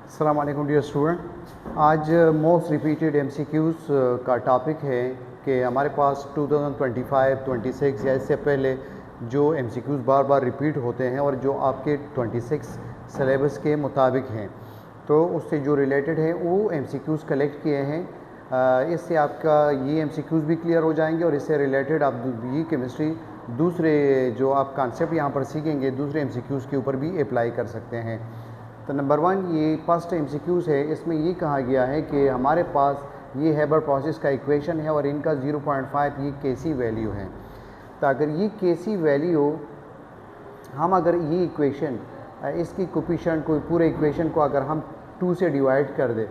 अस्सलाम वालेकुम dear student. आज मोस्ट रिपीटेड एमसीक्यूज़ का टॉपिक है कि हमारे पास 2025, 26 या इससे पहले जो एमसीक्यूज़ बार बार रिपीट होते हैं और जो आपके 26 सिलेबस के मुताबिक हैं, तो उससे जो रिलेटेड है वो एमसीक्यूज़ कलेक्ट किए हैं। इससे आपका ये एमसीक्यूज़ भी क्लियर हो जाएंगे और इससे रिलेटेड आप ये केमिस्ट्री दूसरे जो आप कॉन्सेप्ट यहाँ पर सीखेंगे दूसरे एमसीक्यूज़ के ऊपर भी अप्लाई कर सकते हैं। तो नंबर 1 ये फर्स्ट एमसीक्यूज़ है। इसमें ये कहा गया है कि हमारे पास ये हेबर प्रोसेस का इक्वेशन है और इनका 0.5 ये केसी वैल्यू है। तो अगर ये केसी वैल्यू हम अगर ये इक्वेशन इसकी कोफिशिएंट को पूरे इक्वेशन को अगर हम 2 से डिवाइड कर दे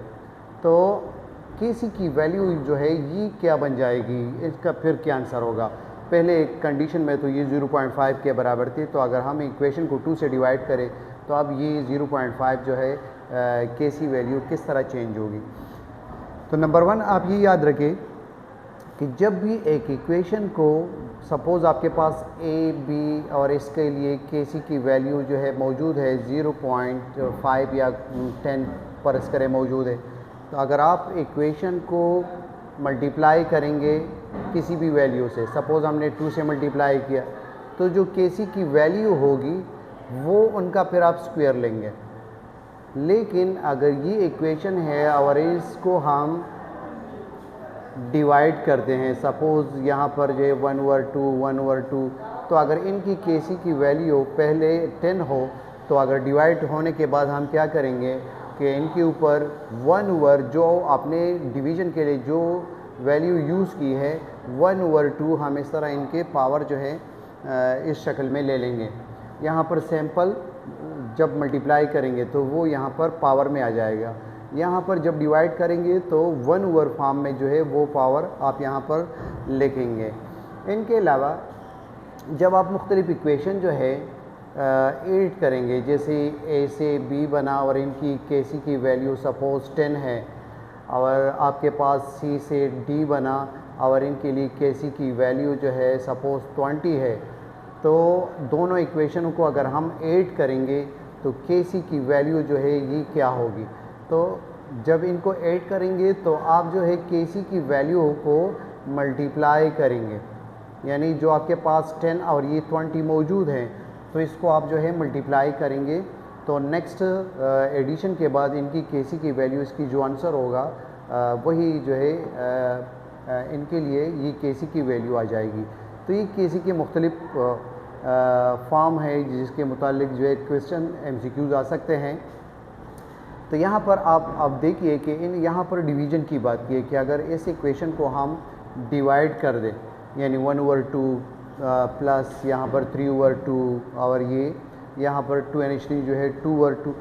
तो केसी की वैल्यू जो है ये क्या बन जाएगी, इसका फिर क्या आंसर होगा। पहले कंडीशन में तो ये 0.5 के बराबर थी, तो अगर हम इक्वेशन को 2 से डिवाइड करें तो अब ये 0.5 जो है केसी वैल्यू किस तरह चेंज होगी। तो नंबर 1 आप ये याद रखें कि जब भी एक इक्वेशन को सपोज़ आपके पास ए बी और इसके लिए केसी की वैल्यू जो है मौजूद है 0.5 या 10 फर्ज करें मौजूद है, तो अगर आप इक्वेशन को मल्टीप्लाई करेंगे किसी भी वैल्यू से, सपोज़ हमने 2 से मल्टीप्लाई किया, तो जो केसी की वैल्यू होगी वो उनका फिर आप स्क्वायर लेंगे। लेकिन अगर ये इक्वेशन है और इसको हम डिवाइड करते हैं, सपोज़ यहाँ पर जो 1/2, तो अगर इनकी केसी की वैल्यू पहले 10 हो तो अगर डिवाइड होने के बाद हम क्या करेंगे कि इनके ऊपर 1/, जो आपने डिवीज़न के लिए जो वैल्यू यूज़ की है 1/2, हम इस तरह इनके पावर जो है इस शक्ल में ले लेंगे। यहाँ पर सैंपल जब मल्टीप्लाई करेंगे तो वो यहाँ पर पावर में आ जाएगा। यहाँ पर जब डिवाइड करेंगे तो 1/, फॉर्म में जो है वो पावर आप यहाँ पर लिखेंगे। इनके अलावा जब आप मुख्तलिफ इक्वेशन जो है ऐड करेंगे, जैसे ए से बी बना और इनकी केसी की वैल्यू सपोज़ 10 है, और आपके पास सी से डी बना और इनके लिए केसी की वैल्यू जो है सपोज़ 20 है, तो दोनों इक्वेशनों को अगर हम ऐड करेंगे तो केसी की वैल्यू जो है ये क्या होगी। तो जब इनको ऐड करेंगे तो आप जो है केसी की वैल्यू को मल्टीप्लाई करेंगे, यानी जो आपके पास 10 और ये 20 मौजूद हैं तो इसको आप जो है मल्टीप्लाई करेंगे, तो नेक्स्ट एडिशन के बाद इनकी केसी की वैल्यू, इसकी जो आंसर होगा वही जो है इनके लिए ये केसी की वैल्यू आ जाएगी। तो ये केसी के मुख्तलिफ फॉर्म है जिसके मुतालिक जो है क्वेश्चन एमसीक्यूज़ आ सकते हैं। तो यहाँ पर आप देखिए कि इन यहाँ पर डिवीज़न की बात की है कि अगर इस इक्वेशन को हम डिवाइड कर दें, यानी 1/2 प्लस यहाँ पर 3/2 और ये यहाँ पर 2 NH3 जो है 2/2,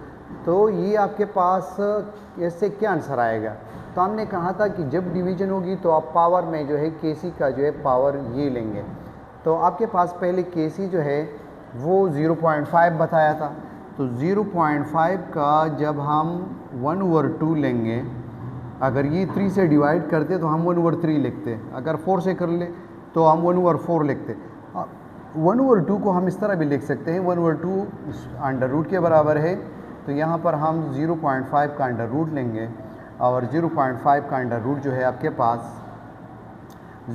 तो ये आपके पास इससे क्या आंसर आएगा। तो हमने कहा था कि जब डिवीज़न होगी तो आप पावर में जो है केसी का जो है पावर ये लेंगे। तो आपके पास पहले केसी जो है वो 0.5 बताया था, तो 0.5 का जब हम 1/2 लेंगे, अगर ये 3 से डिवाइड करते तो हम 1/3 लिखते, अगर 4 से कर ले तो हम 1/4 लिखते। 1/2 को हम इस तरह भी लिख सकते हैं, 1/2 अंडर रूट के बराबर है, तो यहाँ पर हम 0.5 का अंडर रूट लेंगे और 0.5 का अंडर रूट जो है आपके पास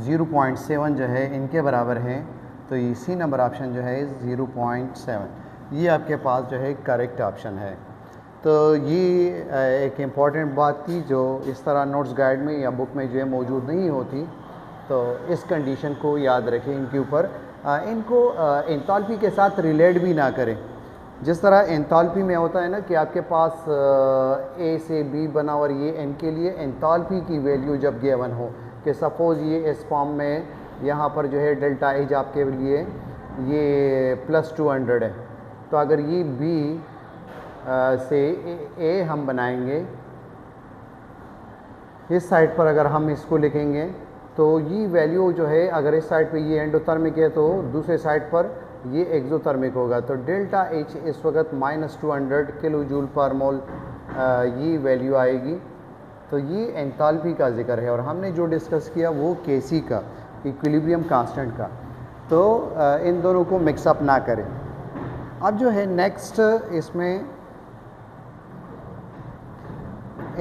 0.7 जो है इनके बराबर है, तो ये सी नंबर ऑप्शन जो है 0.7 ये आपके पास जो है करेक्ट ऑप्शन है। तो ये एक इम्पॉर्टेंट बात थी जो इस तरह नोट्स गाइड में या बुक में जो है मौजूद नहीं होती, तो इस कंडीशन को याद रखें। इनके ऊपर इनको एंथैल्पी के साथ रिलेट भी ना करें। जिस तरह एंथैल्पी में होता है ना कि आपके पास ए से बी बना और ये एन के लिए एंथैल्पी की वैल्यू जब गिवन हो कि सपोज़ ये इस फॉर्म में यहाँ पर जो है डेल्टा एच आपके लिए ये +200 है, तो अगर ये बी से ए हम बनाएंगे, इस साइड पर अगर हम इसको लिखेंगे तो ये वैल्यू जो है अगर इस साइड पे ये एंडोथर्मिक है तो दूसरे साइड पर ये एक्सोथर्मिक होगा, तो डेल्टा एच इस वक्त -200 किलो जूल पर मोल ये वैल्यू आएगी। तो ये एंथैल्पी का जिक्र है और हमने जो डिस्कस किया वो केसी का, इक्विलिब्रियम कांस्टेंट का, तो इन दोनों को मिक्सअप ना करें। अब जो है नेक्स्ट इसमें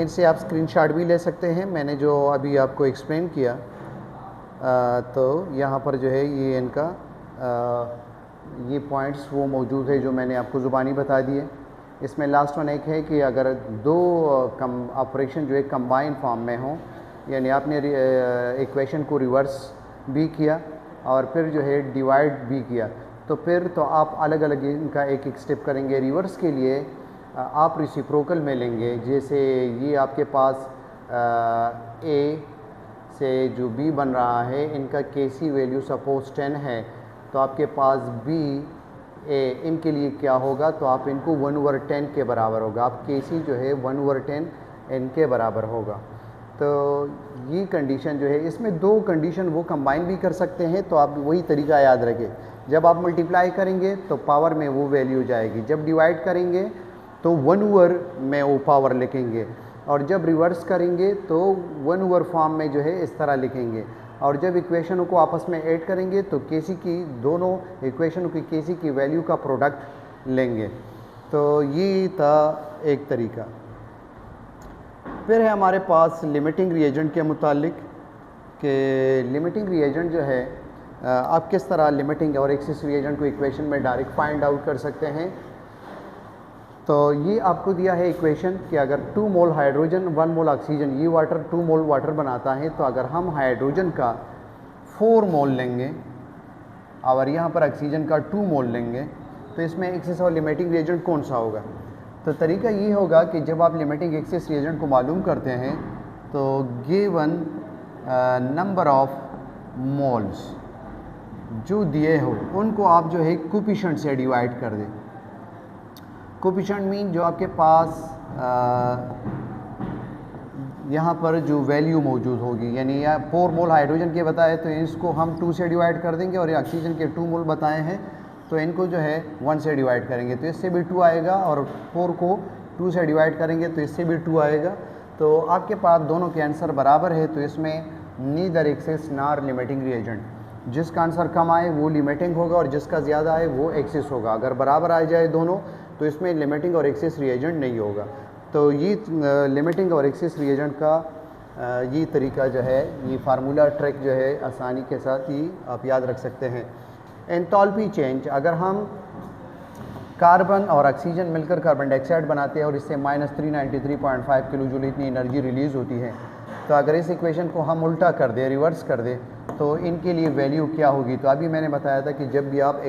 इनसे आप स्क्रीनशॉट भी ले सकते हैं, मैंने जो अभी आपको एक्सप्लेन किया। तो यहाँ पर जो है ये इनका ये पॉइंट्स वो मौजूद है जो मैंने आपको ज़ुबानी बता दिए। इसमें लास्ट वन एक है कि अगर दो ऑपरेशन जो है कंबाइन फॉर्म में हों, यानी आपने इक्वेशन को रिवर्स भी किया और फिर जो है डिवाइड भी किया, तो फिर तो आप अलग अलग इनका एक एक स्टेप करेंगे। रिवर्स के लिए आप रेसिप्रोकल में लेंगे, जैसे ये आपके पास ए से जो बी बन रहा है, इनका केसी वैल्यू सपोज 10 है, तो आपके पास बी ए इनके लिए क्या होगा, तो आप इनको 1/10 के बराबर होगा। आप केसी जो है 1/10 इनके बराबर होगा। तो ये कंडीशन जो है, इसमें दो कंडीशन वो कंबाइन भी कर सकते हैं, तो आप वही तरीका याद रखें। जब आप मल्टीप्लाई करेंगे तो पावर में वो वैल्यू जाएगी, जब डिवाइड करेंगे तो 1/, में वो पावर लिखेंगे, और जब रिवर्स करेंगे तो 1/, फॉर्म में जो है इस तरह लिखेंगे। और जब इक्वेशनों को आपस में ऐड करेंगे तो केसी की दोनों इक्वेशनों की केसी की वैल्यू का प्रोडक्ट लेंगे। तो ये था एक तरीका। फिर है हमारे पास लिमिटिंग रिएजेंट के मुतालिक, कि लिमिटिंग रिएजेंट जो है आप किस तरह लिमिटिंग और एक्सिस रिएजेंट को इक्वेशन में डायरेक्ट फाइंड आउट कर सकते हैं। तो ये आपको दिया है इक्वेशन कि अगर 2 मोल हाइड्रोजन 1 मोल ऑक्सीजन, ये वाटर 2 मोल वाटर बनाता है, तो अगर हम हाइड्रोजन का 4 मोल लेंगे और यहाँ पर ऑक्सीजन का 2 मोल लेंगे, तो इसमें एक्सिस और लिमिटिंग रिएजेंट कौन सा होगा। तो तरीका ये होगा कि जब आप लिमिटिंग एक्सिस रिएजेंट को मालूम करते हैं, तो गिवन नंबर ऑफ मोल्स जो दिए हो उनको आप जो है कोफिशिएंट से डिवाइड कर दें। कोफिशिएंट मीन जो आपके पास यहाँ पर जो वैल्यू मौजूद होगी, यानी या 4 मोल हाइड्रोजन के बताए तो इसको हम 2 से डिवाइड कर देंगे, और ऑक्सीजन के 2 मोल बताए हैं तो इनको जो है 1 से डिवाइड करेंगे, तो इससे भी 2 आएगा, और 4 को 2 से डिवाइड करेंगे तो इससे भी 2 आएगा। तो आपके पास दोनों के आंसर बराबर है, तो इसमें नीदर एक्सिस नार लिमिटिंग रिएजेंट। जिसका आंसर कम आए वो लिमिटिंग होगा, और जिसका ज़्यादा आए वो एक्सिस होगा। अगर बराबर आ जाए दोनों तो इसमें लिमिटिंग और एक्सिस रिएजेंट नहीं होगा। तो ये लिमिटिंग और एक्सिस रिएजेंट का ये तरीका जो है, ये फार्मूला ट्रिक जो है आसानी के साथ ही आप याद रख सकते हैं। एंथैल्पी चेंज, अगर हम कार्बन और ऑक्सीजन मिलकर कार्बन डाइऑक्साइड बनाते हैं और इससे -393.5 किलो जूल इतनी एनर्जी रिलीज़ होती है, तो अगर इस इक्वेशन को हम उल्टा कर दें, रिवर्स कर दें, तो इनके लिए वैल्यू क्या होगी। तो अभी मैंने बताया था कि जब भी आप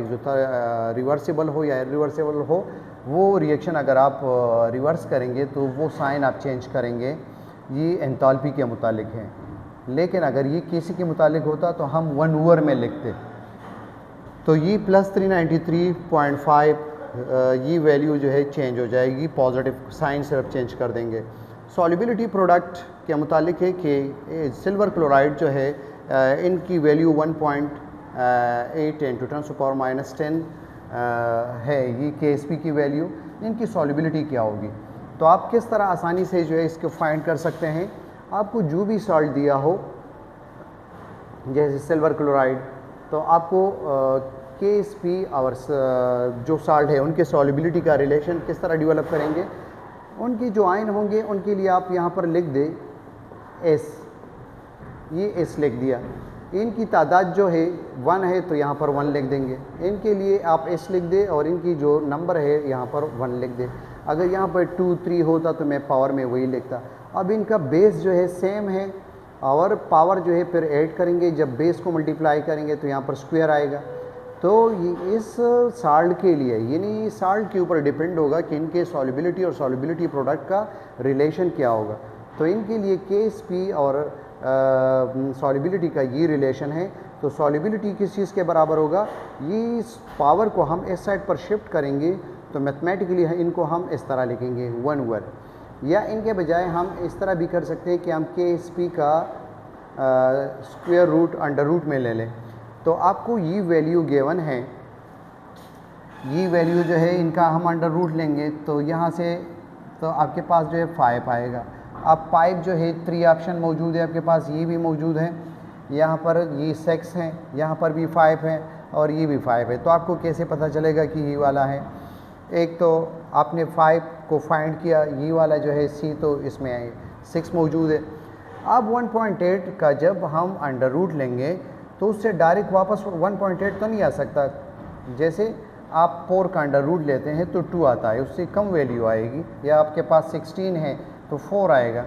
रिवर्सिबल हो या इरिवर्सिबल हो, वो रिएक्शन अगर आप रिवर्स करेंगे तो वो साइन आप चेंज करेंगे। ये एंथैल्पी के मुतालिक है, लेकिन अगर ये केसी के मुतालिक होता तो हम 1/, में लिखते। तो ये +393.5 ये वैल्यू जो है चेंज हो जाएगी, पॉजिटिव साइन सिर्फ चेंज कर देंगे। सॉल्युबिलिटी प्रोडक्ट के मुतालिक है कि सिल्वर क्लोराइड जो है इनकी वैल्यू 1.8 × 10⁻⁻10 है, ये KSP की वैल्यू। इनकी सॉल्युबिलिटी क्या होगी, तो आप किस तरह आसानी से जो है इसको फाइंड कर सकते हैं। आपको जो भी सॉल्ट दिया हो, जैसे सिल्वर क्लोराइड, तो आपको KSP और जो सॉल्ट है उनके सॉल्युबिलिटी का रिलेशन किस तरह डेवलप करेंगे। उनकी जो आयन होंगे उनके लिए आप यहाँ पर लिख दें S, ये S लिख दिया। इनकी तादाद जो है 1 है तो यहाँ पर 1 लिख देंगे। इनके लिए आप S लिख दें, और इनकी जो नंबर है यहाँ पर 1 लिख दें। अगर यहाँ पर 2, 3 होता तो मैं पावर में वही लिखता। अब इनका बेस जो है सेम है, और पावर जो है फिर ऐड करेंगे। जब बेस को मल्टीप्लाई करेंगे तो यहाँ पर स्क्वायर आएगा। तो ये इस साल्ट के लिए, यानी साल्ट के ऊपर डिपेंड होगा कि इनके सॉल्युबिलिटी और सॉल्युबिलिटी प्रोडक्ट का रिलेशन क्या होगा। तो इनके लिए KSP और सॉल्युबिलिटी का ये रिलेशन है। तो सॉल्युबिलिटी किस चीज़ के बराबर होगा, ये इस पावर को हम इस साइड पर शिफ्ट करेंगे, तो मैथमेटिकली इनको हम इस तरह लिखेंगे 1/, या इनके बजाय हम इस तरह भी कर सकते हैं कि हम KSP का स्क्वायर रूट अंडर रूट में ले लें। तो आपको ये वैल्यू गिवन है, ये वैल्यू जो है इनका हम अंडर रूट लेंगे, तो यहाँ से तो आपके पास जो है 5 आएगा। अब पाइप जो है 3 ऑप्शन मौजूद है आपके पास, ये भी मौजूद है, यहाँ पर ये 6 है, यहाँ पर भी 5 है, और ये भी 5 है। तो आपको कैसे पता चलेगा कि ये वाला है। एक तो आपने 5 को फाइंड किया, ये वाला जो है C तो इसमें 6 मौजूद है। अब 1.8 का जब हम अंडर रूट लेंगे तो उससे डायरेक्ट वापस 1.8 तो नहीं आ सकता। जैसे आप 4 का अंडर रूट लेते हैं तो 2 आता है, उससे कम वैल्यू आएगी, या आपके पास 16 है तो 4 आएगा।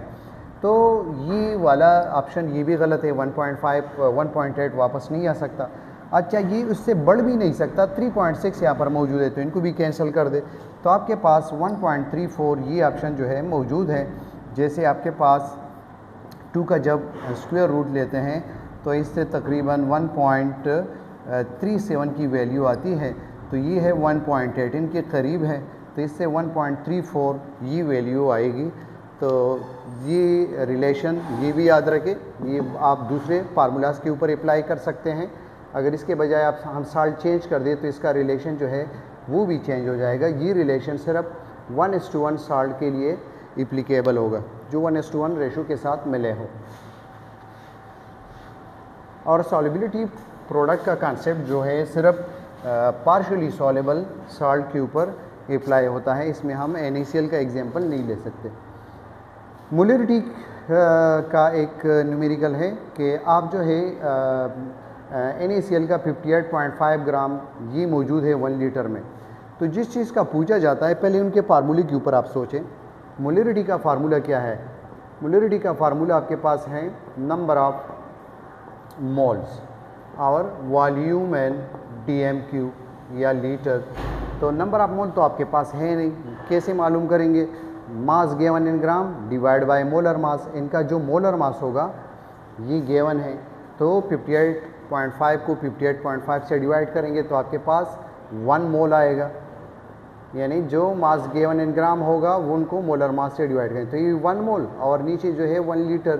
तो ये वाला ऑप्शन ये भी गलत है, 1.8 वापस नहीं आ सकता। अच्छा, ये उससे बढ़ भी नहीं सकता, 3.6 यहाँ पर मौजूद है, तो इनको भी कैंसिल कर दे। तो आपके पास 1.34 ये ऑप्शन जो है मौजूद है। जैसे आपके पास 2 का जब स्क्वायर रूट लेते हैं तो इससे तकरीबन 1.37 की वैल्यू आती है, तो ये है 1.8, इनके करीब है, तो इससे 1.34 ये वैल्यू आएगी। तो ये रिलेशन ये भी याद रखें, ये आप दूसरे फार्मूलाज के ऊपर अप्लाई कर सकते हैं। अगर इसके बजाय आप हम साल्ट चेंज कर दें तो इसका रिलेशन जो है वो भी चेंज हो जाएगा। ये रिलेशन सिर्फ 1:1 साल्ट के लिए एप्लीकेबल होगा, जो 1:1 रेशो के साथ मिले हो। और सॉल्युबिलिटी प्रोडक्ट का कॉन्सेप्ट जो है सिर्फ पार्शियली सॉल्युबल साल्ट के ऊपर अप्लाई होता है, इसमें हम NaCl का एग्जांपल नहीं ले सकते। मोलरिटी का एक न्यूमेरिकल है कि आप जो है NaCl का 58.5 ग्राम ये मौजूद है 1 लीटर में। तो जिस चीज़ का पूछा जाता है पहले उनके फार्मूले के ऊपर आप सोचें। मोलरिटी का फार्मूला क्या है? मोलरिटी का फार्मूला आपके पास है नंबर ऑफ मोल्स और वॉल्यूम एन DMQ या लीटर। तो नंबर ऑफ मोल तो आपके पास है नहीं, कैसे मालूम करेंगे? Mass given in gram divide by molar mass. इनका जो मोलर मास होगा ये गिवन है, तो 58.5 को 58.5 से डिवाइड करेंगे तो आपके पास 1 मोल आएगा, यानी जो मास गिवन इन ग्राम होगा वो उनको मोलर मास से डिवाइड करेंगे तो ये 1 मोल, और नीचे जो है 1 लीटर।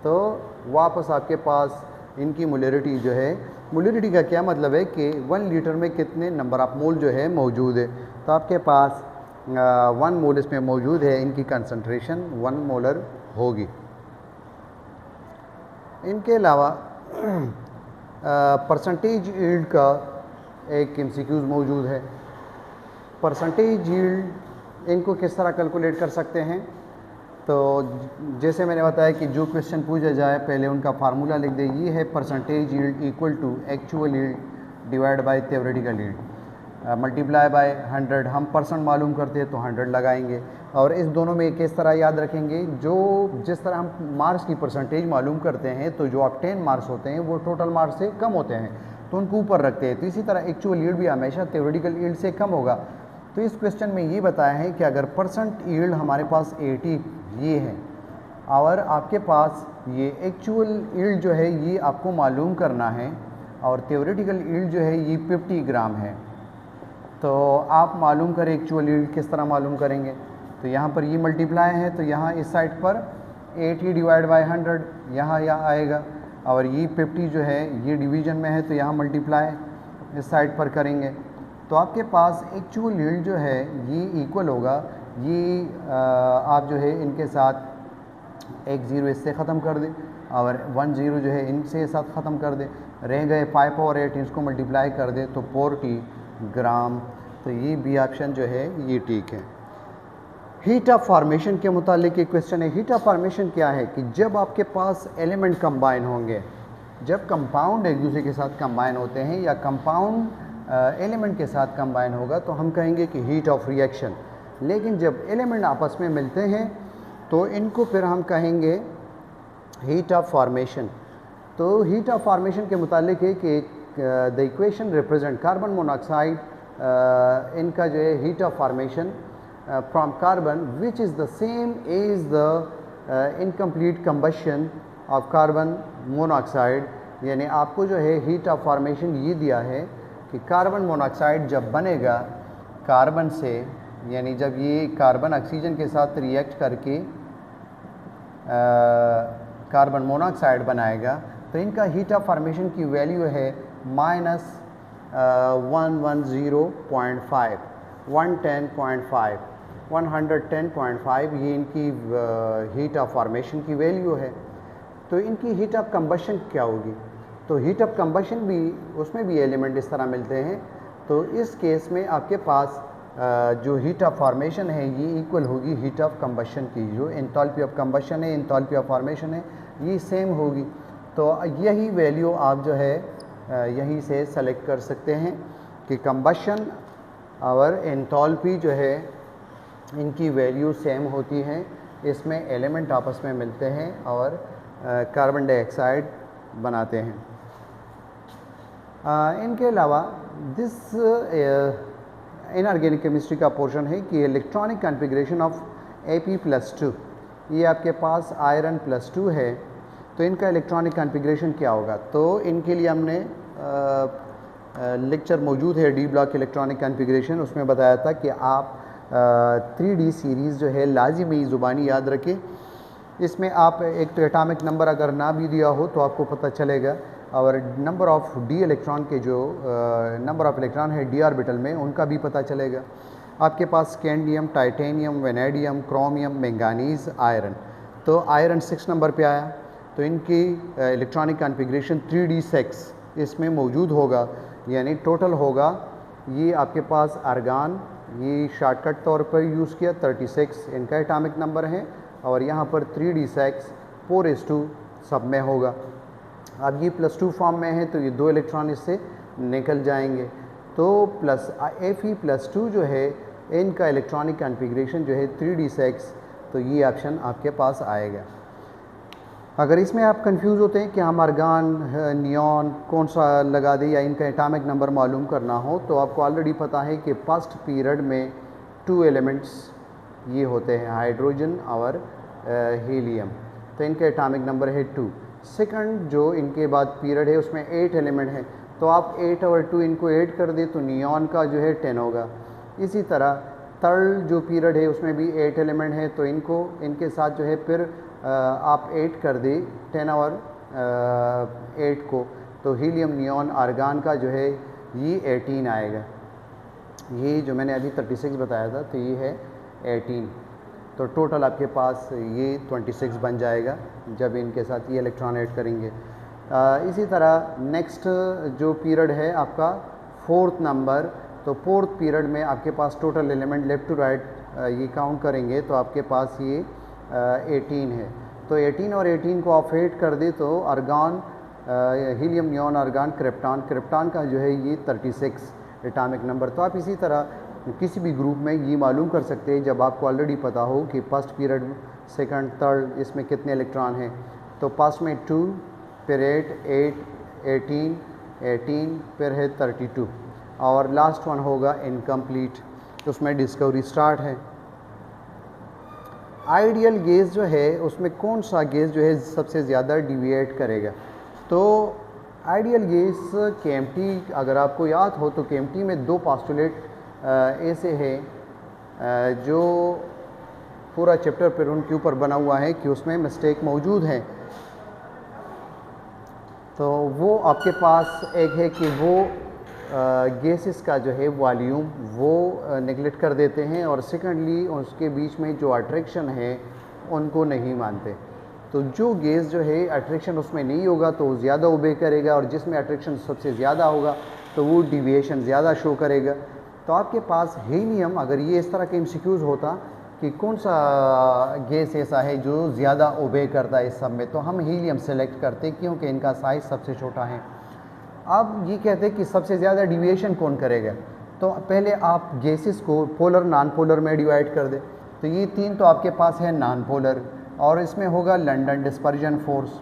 तो वापस आपके पास इनकी मोलरिटी जो है, मोलरिटी का क्या मतलब है कि 1 लीटर में कितने नंबर ऑफ मोल जो है मौजूद है। तो आपके पास 1 मोल इसमें मौजूद है, इनकी कंसंट्रेशन 1 मोलर होगी। इनके अलावा परसेंटेज यील्ड का एक MCQs मौजूद है। परसेंटेज यील्ड इनको किस तरह कैलकुलेट कर सकते हैं? तो जैसे मैंने बताया कि जो क्वेश्चन पूछा जाए पहले उनका फार्मूला लिख दे। ये है percentage yield equal to actual yield divide by theoretical yield multiply by 100। हम परसेंट मालूम करते हैं तो 100 लगाएंगे। और इस दोनों में किस तरह याद रखेंगे? जो जिस तरह हम मार्क्स की परसेंटेज मालूम करते हैं तो जो ऑब्टेन मार्क्स होते हैं वो टोटल मार्क्स से कम होते हैं तो उनको ऊपर रखते हैं। तो इसी तरह एक्चुअल यील्ड भी हमेशा थ्योरेटिकल यील्ड से कम होगा। तो इस क्वेश्चन में ये बताया है कि अगर परसेंट यील्ड हमारे पास 80 ये है और आपके पास ये एक्चुअल यील्ड जो है ये आपको मालूम करना है और थ्योरेटिकल यील्ड जो है ये 50 ग्राम है, तो आप मालूम करें एक्चुअल यील्ड किस तरह मालूम करेंगे? तो यहाँ पर ये मल्टीप्लाई है तो यहाँ इस साइड पर 80 डिवाइड बाय 100 यहाँ आएगा, और ये 50 जो है ये डिवीज़न में है तो यहाँ मल्टीप्लाई इस साइड पर करेंगे तो आपके पास एक्चुअल यील्ड जो है ये इक्वल होगा। ये आप जो है इनके साथ एक 0 इससे ख़त्म कर दें और 1 0 जो है इनसे साथ ख़त्म कर दें, रह गए 5/8, इसको मल्टीप्लाई कर दें तो 40 ग्राम। तो ये बी ऑप्शन जो है ये ठीक है। हीट ऑफ फॉर्मेशन के मुतालिक एक क्वेश्चन है। हीट ऑफ फॉर्मेशन क्या है कि जब आपके पास एलिमेंट कंबाइन होंगे, जब कंपाउंड एक दूसरे के साथ कंबाइन होते हैं या कंपाउंड एलिमेंट के साथ कंबाइन होगा तो हम कहेंगे कि हीट ऑफ रिएक्शन। लेकिन जब एलिमेंट आपस में मिलते हैं तो इनको फिर हम कहेंगे हीट ऑफ फॉर्मेशन। तो हीट ऑफ फॉर्मेशन के मुतालिक है कि the equation represent carbon monoxide, इनका जो है heat of formation from carbon which is the same as the incomplete combustion of carbon monoxide. यानी आपको जो है हीट ऑफ फॉर्मेशन ये दिया है कि कार्बन मोनोऑक्साइड जब बनेगा कार्बन से, यानी जब ये कार्बन ऑक्सीजन के साथ रिएक्ट करके कार्बन मोनोऑक्साइड बनाएगा तो इनका हीट ऑफ फॉर्मेशन की वैल्यू है -110.5, 110.5 ये इनकी हीट ऑफ फॉर्मेशन की वैल्यू है। तो इनकी हीट ऑफ कंबशन क्या होगी? तो हीट ऑफ कंबशन भी उसमें भी एलिमेंट इस तरह मिलते हैं। तो इस केस में आपके पास जो हीट ऑफ फॉर्मेशन है ये इक्वल होगी हीट ऑफ कंबशन की। जो एंथैल्पी ऑफ कंबशन है, एंथैल्पी ऑफ फॉर्मेशन है, ये सेम होगी। तो यही वैल्यू आप जो है यहीं से सेलेक्ट कर सकते हैं कि कंबशन और एंथैल्पी जो है इनकी वैल्यू सेम होती है। इसमें एलिमेंट आपस में मिलते हैं और कार्बन डाइऑक्साइड बनाते हैं। इनके अलावा दिस इनऑर्गेनिक केमिस्ट्री का पोर्शन है कि इलेक्ट्रॉनिक कॉन्फ़िगरेशन ऑफ Ap+2, ये आपके पास आयरन +2 है, तो इनका इलेक्ट्रॉनिक कॉन्फ़िगरेशन क्या होगा। तो इनके लिए हमने लेक्चर मौजूद है डी ब्लॉक इलेक्ट्रॉनिक कॉन्फ़िगरेशन, उसमें बताया था कि आप 3D सीरीज़ जो है लाजिमी ज़ुबानी याद रखें। इसमें आप एक तो एटॉमिक नंबर अगर ना भी दिया हो तो आपको पता चलेगा, और नंबर ऑफ़ डी इलेक्ट्रॉन के जो नंबर ऑफ़ इलेक्ट्रॉन है डी ऑर्बिटल में उनका भी पता चलेगा। आपके पास scandium, titanium, vanadium, chromium, manganese, iron. तो आयरन 6 नंबर पे आया, तो इनकी इलेक्ट्रॉनिक कॉन्फ़िगरेशन 3d6 इसमें मौजूद होगा, यानी टोटल होगा ये आपके पास आर्गान, ये शॉर्टकट तौर पर यूज़ किया 36 इनका एटॉमिक नंबर है, और यहाँ पर 3d6 4s2 सब में होगा। अब ये +2 फॉर्म में है तो ये 2 इलेक्ट्रॉन इससे निकल जाएंगे। तो Fe+2 जो है इनका इलेक्ट्रॉनिक कॉन्फ़िगरेशन जो है 3d6, तो ये ऑप्शन आपके पास आएगा। अगर इसमें आप कंफ्यूज होते हैं कि हम आर्गान, नियॉन कौन सा लगा दें या इनका एटॉमिक नंबर मालूम करना हो, तो आपको ऑलरेडी पता है कि फर्स्ट पीरियड में 2 एलिमेंट्स ये होते हैं, हाइड्रोजन और हीलियम, तो इनका एटॉमिक नंबर है 2। सेकंड जो इनके बाद पीरियड है उसमें 8 एलिमेंट हैं, तो आप 8 और 2 इनको ऐड कर दें तो नियॉन का जो है 10 होगा। इसी तरह थर्ड जो पीरियड है उसमें भी 8 एलिमेंट हैं, तो इनके साथ जो है फिर आप 8 कर दें 10 और 8 को, तो हीलियम, नियॉन, आर्गान का जो है ये 18 आएगा। ये जो मैंने अभी 36 बताया था तो ये है 18, तो टोटल आपके पास ये 26 बन जाएगा जब इनके साथ ये इलेक्ट्रॉन ऐड करेंगे। इसी तरह नेक्स्ट जो पीरियड है आपका 4th नंबर, तो 4th पीरियड में आपके पास total element left to right ये काउंट करेंगे तो आपके पास ये 18 है। तो 18 और 18 को आप ऐड कर दे तो argon, helium, neon, argon, krypton का जो है ये 36 एटॉमिक नंबर। तो आप इसी तरह किसी भी ग्रुप में ये मालूम कर सकते हैं जब आपको ऑलरेडी पता हो कि फर्स्ट पीरियड, सेकंड, थर्ड इसमें कितने इलेक्ट्रॉन हैं। तो फर्स्ट में 2, फिर 8, 18, फिर है 32, और लास्ट वन होगा इनकम्प्लीट, उसमें डिस्कवरी स्टार्ट है। आइडियल गैस जो है उसमें कौन सा गैस जो है सबसे ज़्यादा डिविएट करेगा। तो आइडियल गैस केएमटी, अगर आपको याद हो तो केएमटी में 2 पोस्टुलेट ऐसे है जो पूरा चैप्टर पर उनके ऊपर बना हुआ है कि उसमें मिस्टेक मौजूद है। तो वो आपके पास एक है कि वो गैसेस का जो है वॉल्यूम वो नेगलेक्ट कर देते हैं, और सेकेंडली उसके बीच में जो अट्रैक्शन है उनको नहीं मानते। तो जो गैस जो है अट्रैक्शन उसमें नहीं होगा तो ज़्यादा ओबे करेगा, और जिसमें अट्रैक्शन सबसे ज़्यादा होगा तो वो डिविएशन ज़्यादा शो करेगा। तो आपके पास हीलियम, अगर ये इस तरह के एमसीक्यूज़ होता कि कौन सा गैस ऐसा है जो ज़्यादा ओबे करता है इस सब में, तो हम हीलियम सेलेक्ट करते क्योंकि इनका साइज़ सबसे छोटा है। अब ये कहते हैं कि सबसे ज़्यादा डिविएशन कौन करेगा, तो पहले आप गैसेस को पोलर, नॉन पोलर में डिवाइड कर दें। तो ये 3 तो आपके पास है नॉन पोलर, और इसमें होगा लंदन डिस्पर्जन फोर्स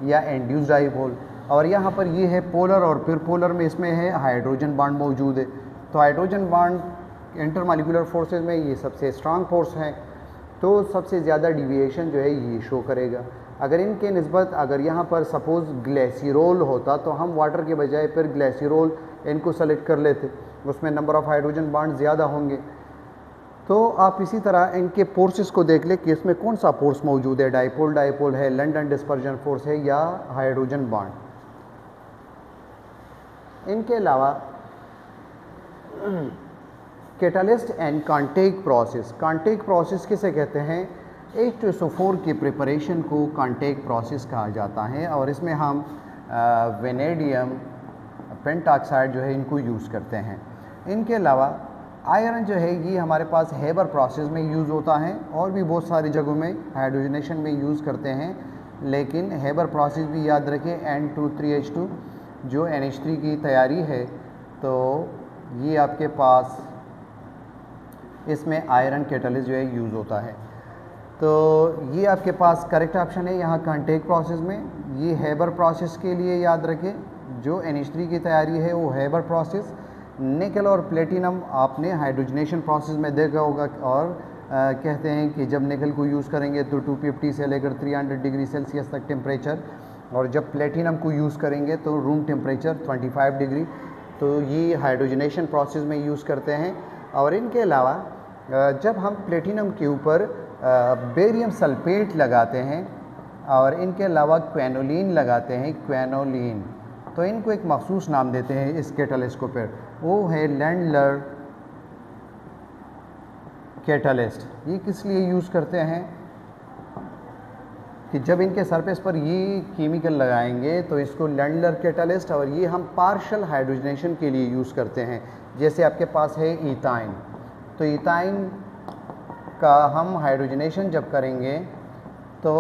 या इंड्यूस्ड डाइपोल, और यहाँ पर ये है पोलर, और फिर पोलर में इसमें है हाइड्रोजन बॉन्ड मौजूद है। तो हाइड्रोजन बॉन्ड इंटरमॉलिक्यूलर फोर्सेस में ये सबसे स्ट्रांग फोर्स है, तो सबसे ज़्यादा डिविएशन जो है ये शो करेगा। अगर इनके निस्बत अगर यहाँ पर सपोज़ ग्लेसिरोल होता तो हम वाटर के बजाय फिर ग्लेसिरोल इनको सेलेक्ट कर लेते, उसमें नंबर ऑफ़ हाइड्रोजन बॉन्ड ज़्यादा होंगे। तो आप इसी तरह इनके फोर्सेस को देख लें कि इसमें कौन सा फोर्स मौजूद है, डाइपोल है, लंदन डिस्पर्जन फोर्स है या हाइड्रोजन बॉन्ड। इनके अलावा कैटालिस्ट एंड कॉन्टैक्ट प्रोसेस किसे कहते हैं, H2SO4 की प्रिपरेशन को कॉन्टैक्ट प्रोसेस कहा जाता है, और इसमें हम वेनेडियम पेंटाऑक्साइड जो है इनको यूज़ करते हैं। इनके अलावा आयरन जो है ये हमारे पास हेबर प्रोसेस में यूज़ होता है और भी बहुत सारी जगहों में हाइड्रोजनेशन में यूज़ करते हैं, लेकिन हेबर प्रोसेस भी याद रखें N2 3H2 जो NH3 की तैयारी है, तो ये आपके पास इसमें आयरन कैटलिस्ट जो है यूज़ होता है। तो ये आपके पास करेक्ट ऑप्शन है यहाँ कांटेक्ट प्रोसेस में। ये हेबर प्रोसेस के लिए याद रखें, जो NH3 की तैयारी है वो हेबर प्रोसेस। निकल और प्लेटिनम आपने हाइड्रोजनेशन प्रोसेस में देखा होगा, और कहते हैं कि जब निकल को यूज़ करेंगे तो 250 से लेकर 300 डिग्री सेल्सियस तक टेम्परेचर, और जब प्लेटिनम को यूज़ करेंगे तो रूम टेम्परेचर 25 डिग्री। तो ये हाइड्रोजनेशन प्रोसेस में यूज़ करते हैं। और इनके अलावा जब हम प्लेटिनम के ऊपर बेरियम सल्फेट लगाते हैं और इनके अलावा क्वेनोलिन लगाते हैं, क्वेनोलिन, तो इनको एक मखसूस नाम देते हैं इस कैटलिस्ट को, पर वो है लैंडलर कैटलिस्ट। ये किस लिए यूज़ करते हैं कि जब इनके सरफेस पर ये केमिकल लगाएंगे तो इसको लैंडलर कैटलिस्ट, और ये हम पार्शियल हाइड्रोजनेशन के लिए यूज़ करते हैं। जैसे आपके पास है इथाइन, तो इथाइन का हम हाइड्रोजनेशन जब करेंगे तो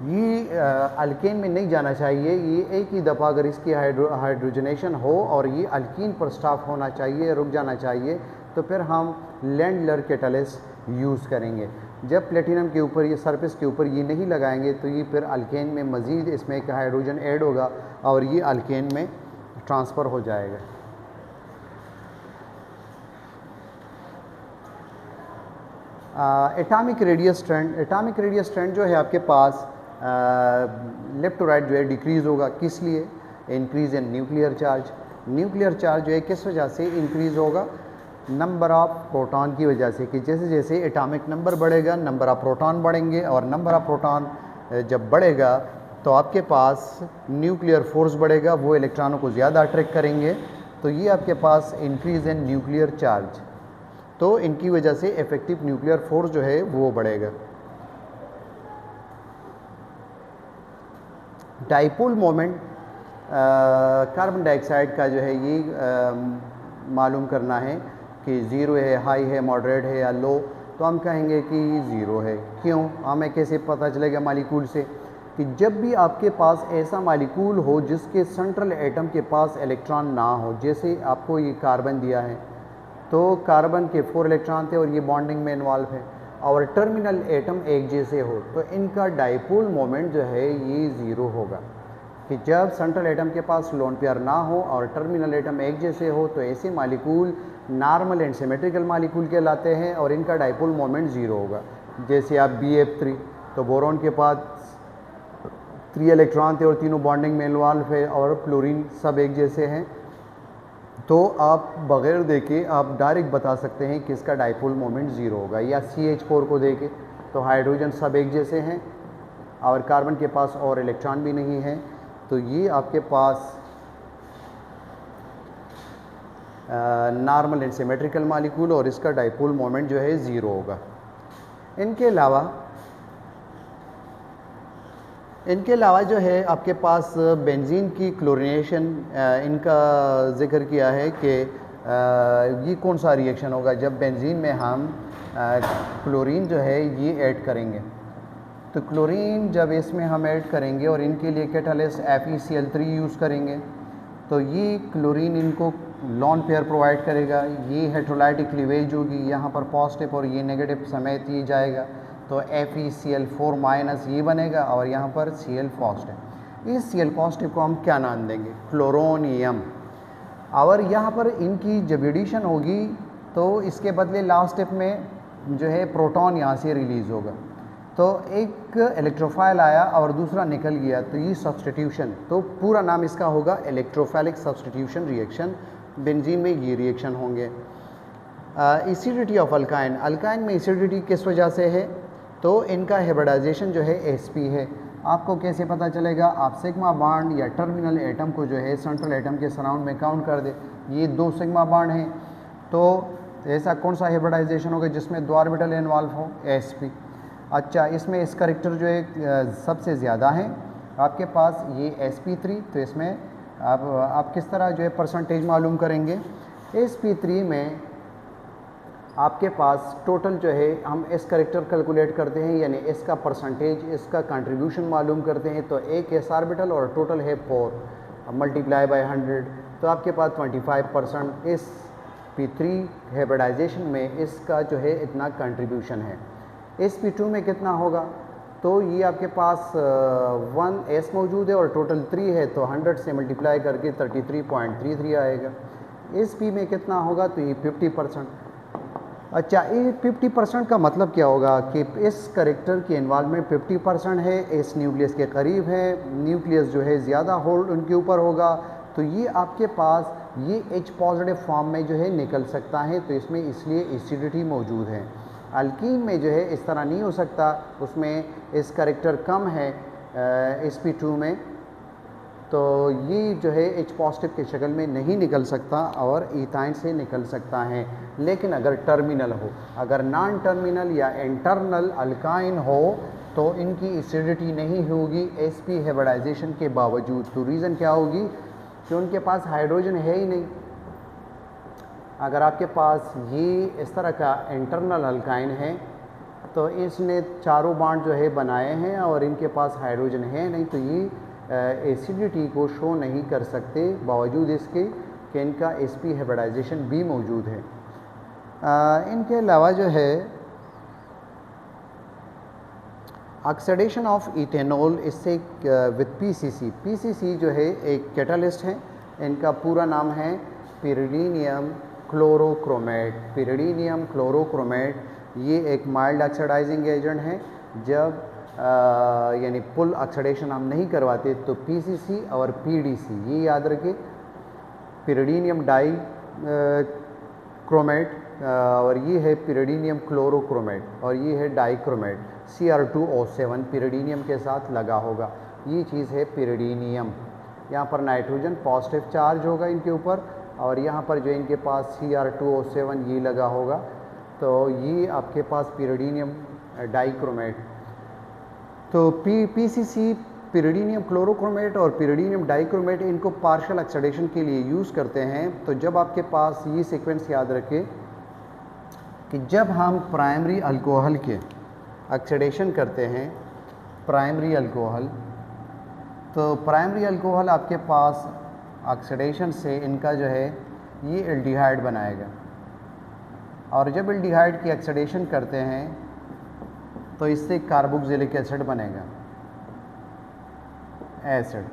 ये अल्केन में नहीं जाना चाहिए, ये एक ही दफ़ा अगर इसकी हाइड्रोजनेशन हो और ये अल्कीन पर स्टॉप होना चाहिए, रुक जाना चाहिए, तो फिर हम लैंडलर कैटलिस्ट यूज़ करेंगे। जब प्लेटिनम के ऊपर ये सरफेस के ऊपर ये नहीं लगाएंगे तो ये फिर अल्केन में मज़ीद इसमें एक हाइड्रोजन ऐड होगा और ये अल्केन में ट्रांसफ़र हो जाएगा। Atomic radius strand, atomic radius strand जो है आपके पास लेफ़्ट टू राइट जो है डिक्रीज़ होगा। किस लिए? Increase in nuclear charge. Nuclear charge जो है किस वजह से इंक्रीज़ होगा? नंबर ऑफ़ प्रोटॉन की वजह से, कि जैसे जैसे एटॉमिक नंबर बढ़ेगा नंबर ऑफ़ प्रोटॉन बढ़ेंगे, और नंबर ऑफ़ प्रोटॉन जब बढ़ेगा तो आपके पास न्यूक्लियर फोर्स बढ़ेगा, वो इलेक्ट्रॉनों को ज़्यादा अट्रैक्ट करेंगे। तो ये आपके पास इंक्रीज़ इन न्यूक्लियर चार्ज, तो इनकी वजह से इफ़ेक्टिव न्यूक्लियर फोर्स जो है वो बढ़ेगा। डाइपोल मोमेंट कार्बन डाइऑक्साइड का जो है ये मालूम करना है कि ज़ीरो है, हाई है, मॉडरेट है या लो, तो हम कहेंगे कि ज़ीरो है। क्यों? हमें कैसे पता चलेगा मॉलिक्यूल से? कि जब भी आपके पास ऐसा मॉलिक्यूल हो जिसके सेंट्रल एटम के पास इलेक्ट्रॉन ना हो, जैसे आपको ये कार्बन दिया है तो कार्बन के 4 इलेक्ट्रॉन थे और ये बॉन्डिंग में इन्वॉल्व है, और टर्मिनल एटम एक जैसे हो, तो इनका डाइपोल मोमेंट जो है ये ज़ीरो होगा। कि जब सेंट्रल एटम के पास लोन पेयर ना हो और टर्मिनल एटम एक जैसे हो, तो ऐसे molecule normal and symmetrical molecule कहलाते हैं और इनका डाइपोल मोमेंट ज़ीरो होगा। जैसे आप BF3, तो बोरॉन के पास 3 इलेक्ट्रॉन थे और तीनों बॉन्डिंग में इन्वॉल्व है, और फ्लोरीन सब एक जैसे हैं, तो आप बग़ैर देखे आप डायरेक्ट बता सकते हैं कि इसका डाइपोल मोमेंट ज़ीरो होगा। या CH4 को देखें तो हाइड्रोजन सब एक जैसे हैं और कार्बन के पास और इलेक्ट्रॉन भी नहीं है, तो ये आपके पास नॉर्मल एंड सिमेट्रिकल मॉलिक्यूल और इसका डाइपोल मोमेंट जो है ज़ीरो होगा। इनके अलावा जो है आपके पास बेंजीन की क्लोरीनेशन, इनका जिक्र किया है कि ये कौन सा रिएक्शन होगा जब बेंजीन में हम क्लोरीन जो है ये ऐड करेंगे। तो क्लोरीन जब इसमें हम ऐड करेंगे और इनके लिए कैटालिस्ट FeCl3 यूज़ करेंगे, तो ये क्लोरीन इनको लॉन पेयर प्रोवाइड करेगा। ये हेट्रोलाइटिक क्लीवेज होगी, यहाँ पर पॉजिटिव और ये नेगेटिव समेत ही जाएगा, तो FeCl4 माइनस ये बनेगा और यहाँ पर Cl पॉजिटिव। इस Cl पॉजिटिव को हम क्या नाम देंगे? क्लोरोनियम। और यहाँ पर इनकी जब एडिशन होगी तो इसके बदले लास्ट स्टेप में जो है प्रोटॉन यहाँ से रिलीज़ होगा, तो एक इलेक्ट्रोफाइल आया और दूसरा निकल गया, तो ये सब्स्टिट्यूशन, तो पूरा नाम इसका होगा इलेक्ट्रोफाइलिक सब्स्टिट्यूशन रिएक्शन। बेंजीन में ये रिएक्शन होंगे। एसिडिटी ऑफ अल्काइन, अल्काइन में एसिडिटी किस वजह से है? तो इनका हाइब्रिडाइजेशन जो है sp है। आपको कैसे पता चलेगा? आप सिग्मा बॉन्ड या टर्मिनल एटम को जो है सेंट्रल एटम के सराउंड में काउंट कर दे, ये 2 सिग्मा बॉन्ड हैं, तो ऐसा कौन सा हाइब्रिडाइजेशन होगा जिसमें 2 ऑर्बिटल इन्वॉल्व हो? sp। अच्छा, इसमें इस करेक्टर जो है सबसे ज़्यादा है आपके पास ये sp3, तो इसमें आप किस तरह जो है परसेंटेज मालूम करेंगे sp3 में आपके पास टोटल जो है हम एस करेक्टर कैलकुलेट करते हैं, यानी इसका परसेंटेज, इसका कंट्रीब्यूशन मालूम करते हैं। तो एक एस ऑर्बिटल और टोटल है 4 मल्टीप्लाई बाय 100, तो आपके पास 25% इस p3 हाइब्रिडाइजेशन में इसका जो है इतना कंट्रीब्यूशन है। इस p2 में कितना होगा, तो ये आपके पास 1 एस मौजूद है और टोटल 3 है, तो 100 से मल्टीप्लाई करके 33.33 आएगा। इस p में कितना होगा, तो ये 50%। अच्छा, ये 50% का मतलब क्या होगा कि इस करेक्टर की इन्वॉल्वमेंट 50% है, इस न्यूक्लियस के करीब है, न्यूक्लियस जो है ज़्यादा होल्ड उनके ऊपर होगा, तो ये आपके पास ये H पॉजिटिव फॉर्म में जो है निकल सकता है, तो इसमें इसलिए एसिडिटी मौजूद है। अल्कीन में जो है इस तरह नहीं हो सकता, उसमें इस करेक्टर कम है sp2 में, तो ये जो है H पॉजिटिव की शक्ल में नहीं निकल सकता और इथाइन से निकल सकता है। लेकिन अगर टर्मिनल हो, अगर नॉन टर्मिनल या इंटरनल अल्काइन हो, तो इनकी एसिडिटी नहीं होगी sp हाइब्रिडाइजेशन के बावजूद। तो रीज़न क्या होगी कि उनके पास हाइड्रोजन है ही नहीं। अगर आपके पास ये इस तरह का इंटरनल अल्काइन है, तो इसने चारों बॉन्ड जो है बनाए हैं और इनके पास हाइड्रोजन है नहीं, तो ये एसिडिटी को शो नहीं कर सकते, बावजूद इसके कि इनका sp हाइब्रिडाइजेशन भी मौजूद है। इनके अलावा जो है ऑक्सीडेशन ऑफ इथेनॉल, इससे विद पीसीसी जो है एक कैटलिस्ट है, इनका पूरा नाम है पिरिडीनियम क्लोरोक्रोमेट। पिरिडीनियम क्लोरोक्रोमेट ये एक माइल्ड ऑक्सीडाइजिंग एजेंट है। जब यानी पुल ऑक्सीडेशन हम नहीं करवाते तो पीसीसी और पीडीसी, ये याद रखें, पिरिडीनियम डाई क्रोमेट, और ये है पिरिडीनियम क्लोरोक्रोमेट, और ये है डाइक्रोमेट। Cr2O7 पिरिडीनियम के साथ लगा होगा, ये चीज़ है पिरिडीनियम। यहाँ पर नाइट्रोजन पॉजिटिव चार्ज होगा इनके ऊपर, और यहाँ पर जो इनके पास Cr2O7 ये लगा होगा, तो ये आपके पास पिरिडीनियम डाइक्रोमेट। तो पीसीसी पिरिडीनियम क्लोरोक्रोमेट और पिरिडीनियम डाइक्रोमेट, इनको पार्शियल ऑक्सीडेशन के लिए यूज़ करते हैं। तो जब आपके पास ये सीक्वेंस याद रखें कि जब हम प्राइमरी अल्कोहल के ऑक्सीडेशन करते हैं, प्राइमरी अल्कोहल, तो प्राइमरी अल्कोहल आपके पास ऑक्सीडेशन से इनका जो है ये एल्डिहाइड बनाएगा, और जब एल्डिहाइड की ऑक्सीडेशन करते हैं तो इससे कार्बोक्सिलिक एसिड बनेगा, एसिड।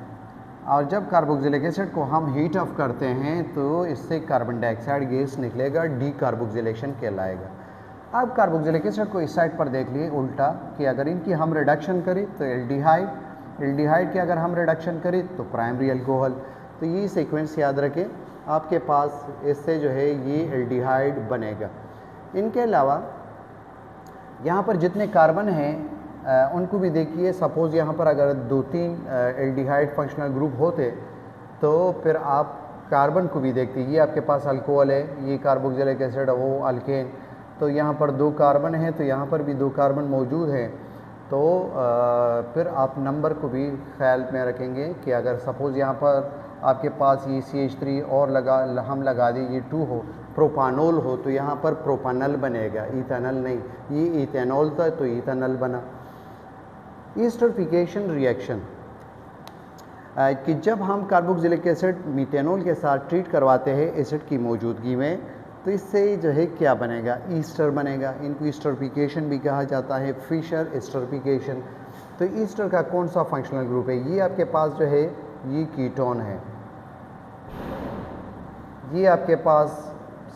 और जब कार्बोक्सिलिक एसिड को हम हीट अप करते हैं तो इससे कार्बन डाइऑक्साइड गैस निकलेगा, डी कार्बोक्सिलेशन कहलाएगा। अब कार्बोक्सिलिक एसिड को इस साइड पर देख लिए उल्टा, कि अगर इनकी हम रिडक्शन करें तो एल्डिहाइड, एल्डिहाइड की अगर हम रिडक्शन करें तो प्राइमरी अल्कोहल। तो ये सीक्वेंस याद रखें, आपके पास इससे जो है ये एल्डिहाइड बनेगा। इनके अलावा यहाँ पर जितने कार्बन हैं उनको भी देखिए। सपोज़ यहाँ पर अगर 2-3 एल्डिहाइड फंक्शनल ग्रुप होते तो फिर आप कार्बन को भी देखते, ये आपके पास अल्कोहल है, ये कार्बोक्सिलिक एसिड, वो अल्केन, तो यहाँ पर 2 कार्बन हैं, तो यहाँ पर भी 2 कार्बन मौजूद हैं। तो फिर आप नंबर को भी ख्याल में रखेंगे कि अगर सपोज़ यहाँ पर आपके पास ये CH3 और हम लगा दें ये 2 हो, प्रोपानोल हो, तो यहाँ पर प्रोपानल बनेगा, इथेनॉल नहीं। ये इथेनॉल था तो इथेनॉल बना। ईस्टरिफिकेशन रिएक्शन, कि जब हम कार्बोक्सिलिक एसिड मीथेनॉल के साथ ट्रीट करवाते हैं एसिड की मौजूदगी में, तो इससे जो है क्या बनेगा, ईस्टर बनेगा। इनको ईस्टरिफिकेशन भी कहा जाता है, फिशर ईस्टरिफिकेशन। तो ईस्टर का कौन सा फंक्शनल ग्रुप है, ये आपके पास जो है ये कीटोन है, ये आपके पास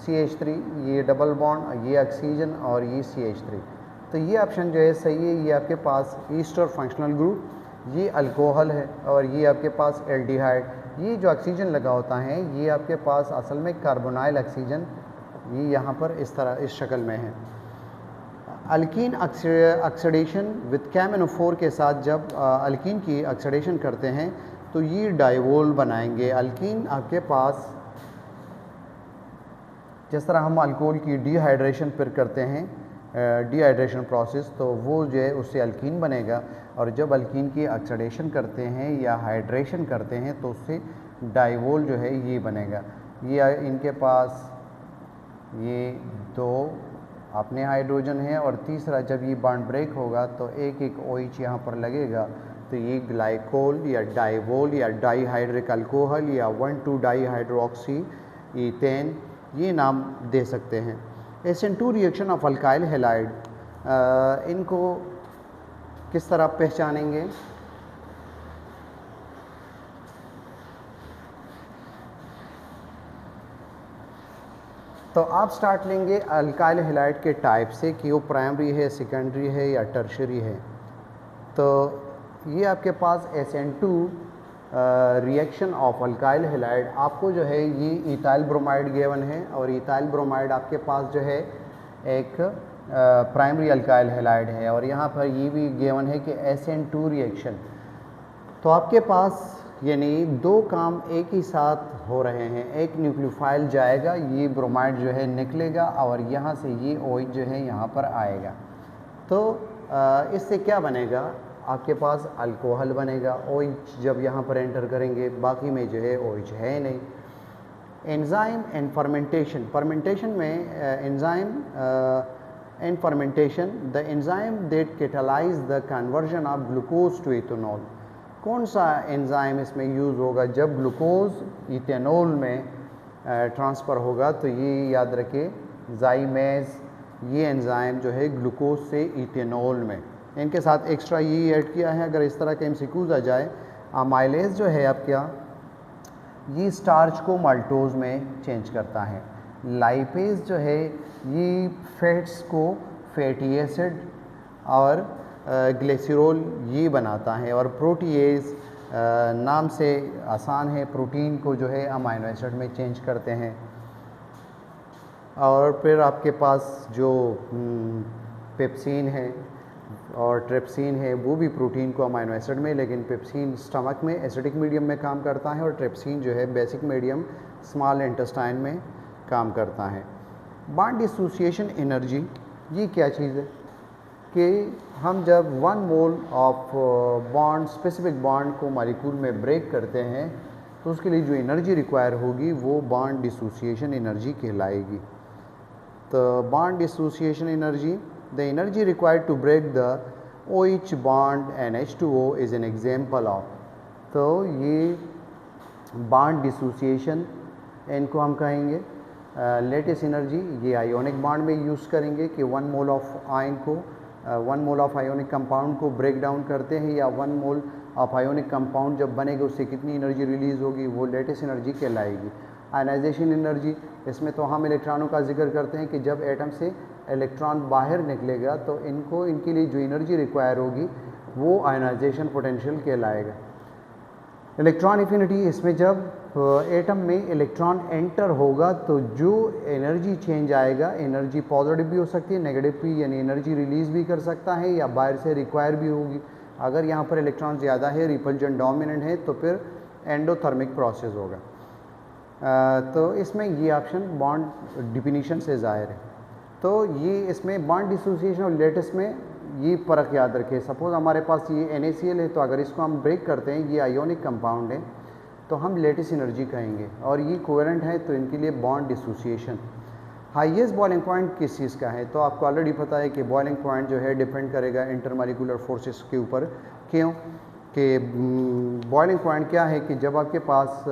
CH3, ये डबल बॉन्ड, ये ऑक्सीजन और ये CH3। तो ये ऑप्शन जो है सही है, ये आपके पास ईस्टर फंक्शनल ग्रुप, ये अल्कोहल है, और ये आपके पास एल्डिहाइड। ये जो ऑक्सीजन लगा होता है ये आपके पास असल में कार्बोनाइल ऑक्सीजन, ये यहाँ पर इस तरह इस शक्ल में है। अल्कीन ऑक्सीडेशन विद KMnO4 के साथ जब अल्कीन की ऑक्सीडेशन करते हैं तो ये डाइवोल बनाएंगे। अल्कीन आपके पास जिस तरह हम अल्कोहल की डिहाइड्रेशन फिर करते हैं, डिहाइड्रेशन प्रोसेस, तो वो जो है उससे अल्कीन बनेगा, और जब अल्कीन की ऑक्सीडेशन करते हैं या हाइड्रेशन करते हैं तो उससे डाइवोल जो है ये बनेगा। ये इनके पास ये 2 अपने हाइड्रोजन है, और तीसरा जब ये बॉन्ड ब्रेक होगा तो एक एक OH यहाँ पर लगेगा, तो ये ग्लाइकोल या डाइवोल या डाईहाइड्रिक अल्कोहल या 1,2 डाईहाइड्रोक्सी ईथेन, ये नाम दे सकते हैं। SN2 reaction of alkyl halide, इनको किस तरह पहचानेंगे? तो आप स्टार्ट लेंगे अल्काइल हैलाइड के टाइप से कि वो प्राइमरी है, सेकेंडरी है या टर्शरी है। तो ये आपके पास SN2 reaction of alkyl halide, आपको जो है ये इथाइल ब्रोमाइड गिवन है, और इथाइल ब्रोमाइड आपके पास जो है एक प्राइमरी अल्काइल हैलाइड है, और यहाँ पर ये भी गिवन है कि SN2 रिएक्शन। तो आपके पास यानी 2 काम एक ही साथ हो रहे हैं, एक न्यूक्लियोफाइल जाएगा, ये ब्रोमाइड जो है निकलेगा, और यहाँ से ये OH जो है यहाँ पर आएगा। तो इससे क्या बनेगा? आपके पास अल्कोहल बनेगा। OH जब यहाँ पर एंटर करेंगे, बाकी में जो है OH है नहीं। एंजाइम एंड फर्मेंटेशन, फर्मेंटेशन में enzyme and fermentation, the enzyme that catalyse the conversion of glucose to ethanol. कौन सा एंजाइम इसमें यूज़ होगा जब ग्लूकोज इथेनॉल में ट्रांसफ़र होगा? तो ये याद रखिए, ज़ाइमेज, ये एंजाइम जो है ग्लूकोज से इथेनॉल में, इनके साथ एक्स्ट्रा ये ऐड किया है। अगर इस तरह के MCQs आ जाए, अमाइलेज जो है आपका, ये स्टार्च को माल्टोज में चेंज करता है। लाइपेज जो है ये फैट्स को फैटी एसिड और ग्लिसरॉल ये बनाता है, और प्रोटीएज नाम से आसान है, प्रोटीन को जो है अमाइनो एसिड में चेंज करते हैं। और फिर आपके पास जो पेप्सिन है और ट्रिप्सिन है, वो भी प्रोटीन को अमाइनो एसिड में, लेकिन पेप्सिन स्टमक में एसिडिक मीडियम में काम करता है, और ट्रिप्सिन जो है बेसिक मीडियम स्मॉल इंटेस्टाइन में काम करता है। बॉन्ड डिसोसिएशन एनर्जी, ये क्या चीज़ है कि हम जब 1 mole of bond, specific bond को मॉलिक्यूल में ब्रेक करते हैं, तो उसके लिए जो एनर्जी रिक्वायर होगी वो बॉन्ड डिसोसिएशन एनर्जी कहलाएगी। तो bond dissociation energy, the energy required to break the OH bond NH2O is an example of. तो ये बॉन्ड डिसोसिएशन, इनको हम कहेंगे लेटेस्ट एनर्जी। ये आयोनिक बॉन्ड में यूज़ करेंगे कि 1 मोल ऑफ आयन को 1 मोल ऑफ आयोनिक कंपाउंड को ब्रेक डाउन करते हैं, या 1 मोल ऑफ आयोनिक कंपाउंड जब बनेगा उससे कितनी एनर्जी रिलीज़ होगी, वो लेटेस्ट एनर्जी कहलाएगी। आयनाइजेशन एनर्जी, इसमें तो हम इलेक्ट्रॉनों का जिक्र करते हैं कि जब एटम से इलेक्ट्रॉन बाहर निकलेगा तो इनके लिए जो एनर्जी रिक्वायर होगी वो आयनाइजेशन पोटेंशियल कहलाएगा। इलेक्ट्रॉन एफिनिटी, इसमें जब एटम में इलेक्ट्रॉन एंटर होगा तो जो एनर्जी चेंज आएगा, एनर्जी पॉजिटिव भी हो सकती है, नेगेटिव भी, यानी एनर्जी रिलीज़ भी कर सकता है या बाहर से रिक्वायर भी होगी। अगर यहाँ पर इलेक्ट्रॉन ज़्यादा है, रिपल्जन डोमिनेंट है, तो फिर एंडोथर्मिक प्रोसेस होगा। तो इसमें ये ऑप्शन बॉन्ड डिफिनीशन से ज़ाहिर है। तो ये इसमें बॉन्ड डिसोसिएशन और लेटेस्ट में ये फ़र्क याद रखें। सपोज़ हमारे पास ये NaCl है, तो अगर इसको हम ब्रेक करते हैं, ये आयोनिक कंपाउंड है, तो हम लेटेस्ट एनर्जी कहेंगे, और ये कोवेलेंट है तो इनके लिए bond dissociation. Highest boiling point किस चीज़ का है? तो आपको ऑलरेडी पता है कि बॉइलिंग पॉइंट जो है डिपेंड करेगा इंटरमॉलिक्यूलर फोर्सेस के ऊपर। क्यों कि बॉइलिंग पॉइंट क्या है कि जब आपके पास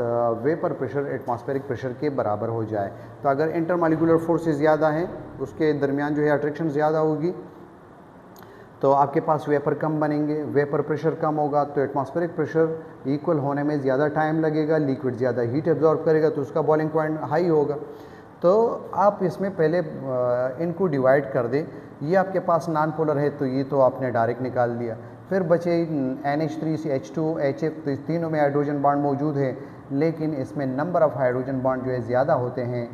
वेपर प्रेशर एटमॉस्फेरिक प्रेशर के बराबर हो जाए, तो अगर इंटरमॉलिक्यूलर फोर्सेस ज़्यादा हैं, उसके दरमियान जो है अट्रैक्शन ज़्यादा होगी, तो आपके पास वेपर कम बनेंगे। वेपर प्रेशर कम होगा तो एटमॉस्फेरिक प्रेशर इक्वल होने में ज़्यादा टाइम लगेगा, लिक्विड ज़्यादा हीट एब्जॉर्ब करेगा, तो उसका बॉइलिंग पॉइंट हाई होगा। तो आप इसमें पहले इनको डिवाइड कर दें। ये आपके पास नॉन पोलर है तो ये तो आपने डायरेक्ट निकाल दिया। फिर बचे NH3 से H2 HF, तो इस तीनों में हाइड्रोजन बॉन्ड मौजूद है, लेकिन इसमें नंबर ऑफ़ हाइड्रोजन बॉन्ड जो है ज़्यादा होते हैं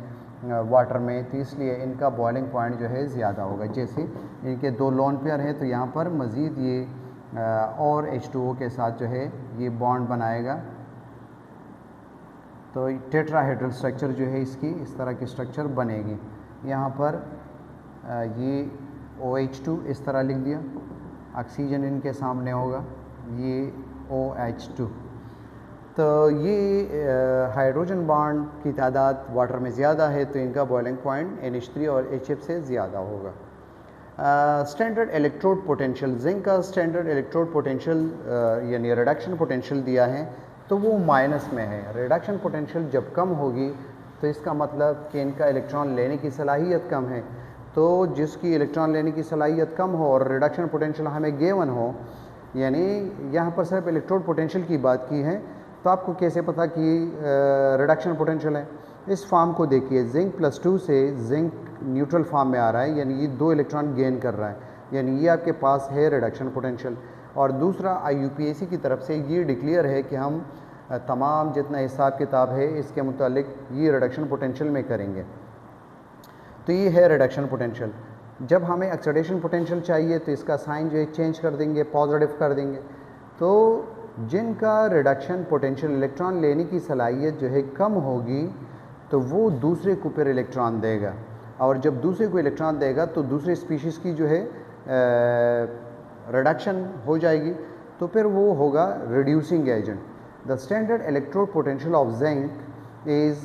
वाटर में, तो इसलिए इनका बॉइलिंग पॉइंट जो है ज़्यादा होगा। जैसे इनके 2 लोन पेयर है तो यहाँ पर मज़ीद ये और H2O के साथ जो है ये बॉन्ड बनाएगा, तो टेट्राहेड्रल स्ट्रक्चर जो है इसकी इस तरह की स्ट्रक्चर बनेगी। यहाँ पर ये OH2 इस तरह लिख दिया, ऑक्सीजन इनके सामने होगा, ये OH2। तो ये हाइड्रोजन बॉन्ड की तादाद वाटर में ज़्यादा है तो इनका बॉइलिंग पॉइंट NH3 और HF से ज़्यादा होगा। स्टैंडर्ड इलेक्ट्रोड पोटेंशियल, जिंक का स्टैंडर्ड इलेक्ट्रोड पोटेंशियल यानी रिडक्शन पोटेंशियल दिया है तो वो माइनस में है। रिडक्शन पोटेंशियल जब कम होगी तो इसका मतलब कि इनका इलेक्ट्रॉन लेने की सलाहियत कम है। तो जिसकी इलेक्ट्रॉन लेने की सलाहियत कम हो और रिडक्शन पोटेंशियल हमें गिवन हो, यानी यहाँ पर सिर्फ इलेक्ट्रोड पोटेंशियल की बात की है, तो आपको कैसे पता कि रिडक्शन पोटेंशियल है? इस फॉर्म को देखिए, जिंक +2 से जिंक न्यूट्रल फॉर्म में आ रहा है, यानी ये 2 इलेक्ट्रॉन गेन कर रहा है, यानी ये आपके पास है रिडक्शन पोटेंशियल। और दूसरा IUPAC की तरफ से ये डिक्लेयर है कि हम तमाम जितना हिसाब किताब है इसके मुतालिक ये रिडक्शन पोटेंशियल में करेंगे। तो ये है रिडक्शन पोटेंशियल। जब हमें ऑक्सीडेशन पोटेंशियल चाहिए तो इसका साइन जो है चेंज कर देंगे, पॉजिटिव कर देंगे। तो जिनका रिडक्शन पोटेंशियल इलेक्ट्रॉन लेने की सलाहियत जो है कम होगी तो वो दूसरे को फिर इलेक्ट्रॉन देगा, और जब दूसरे को इलेक्ट्रॉन देगा तो दूसरे स्पीशीज़ की जो है रिडक्शन हो जाएगी, तो फिर वो होगा reducing agent. The standard electrode potential of zinc is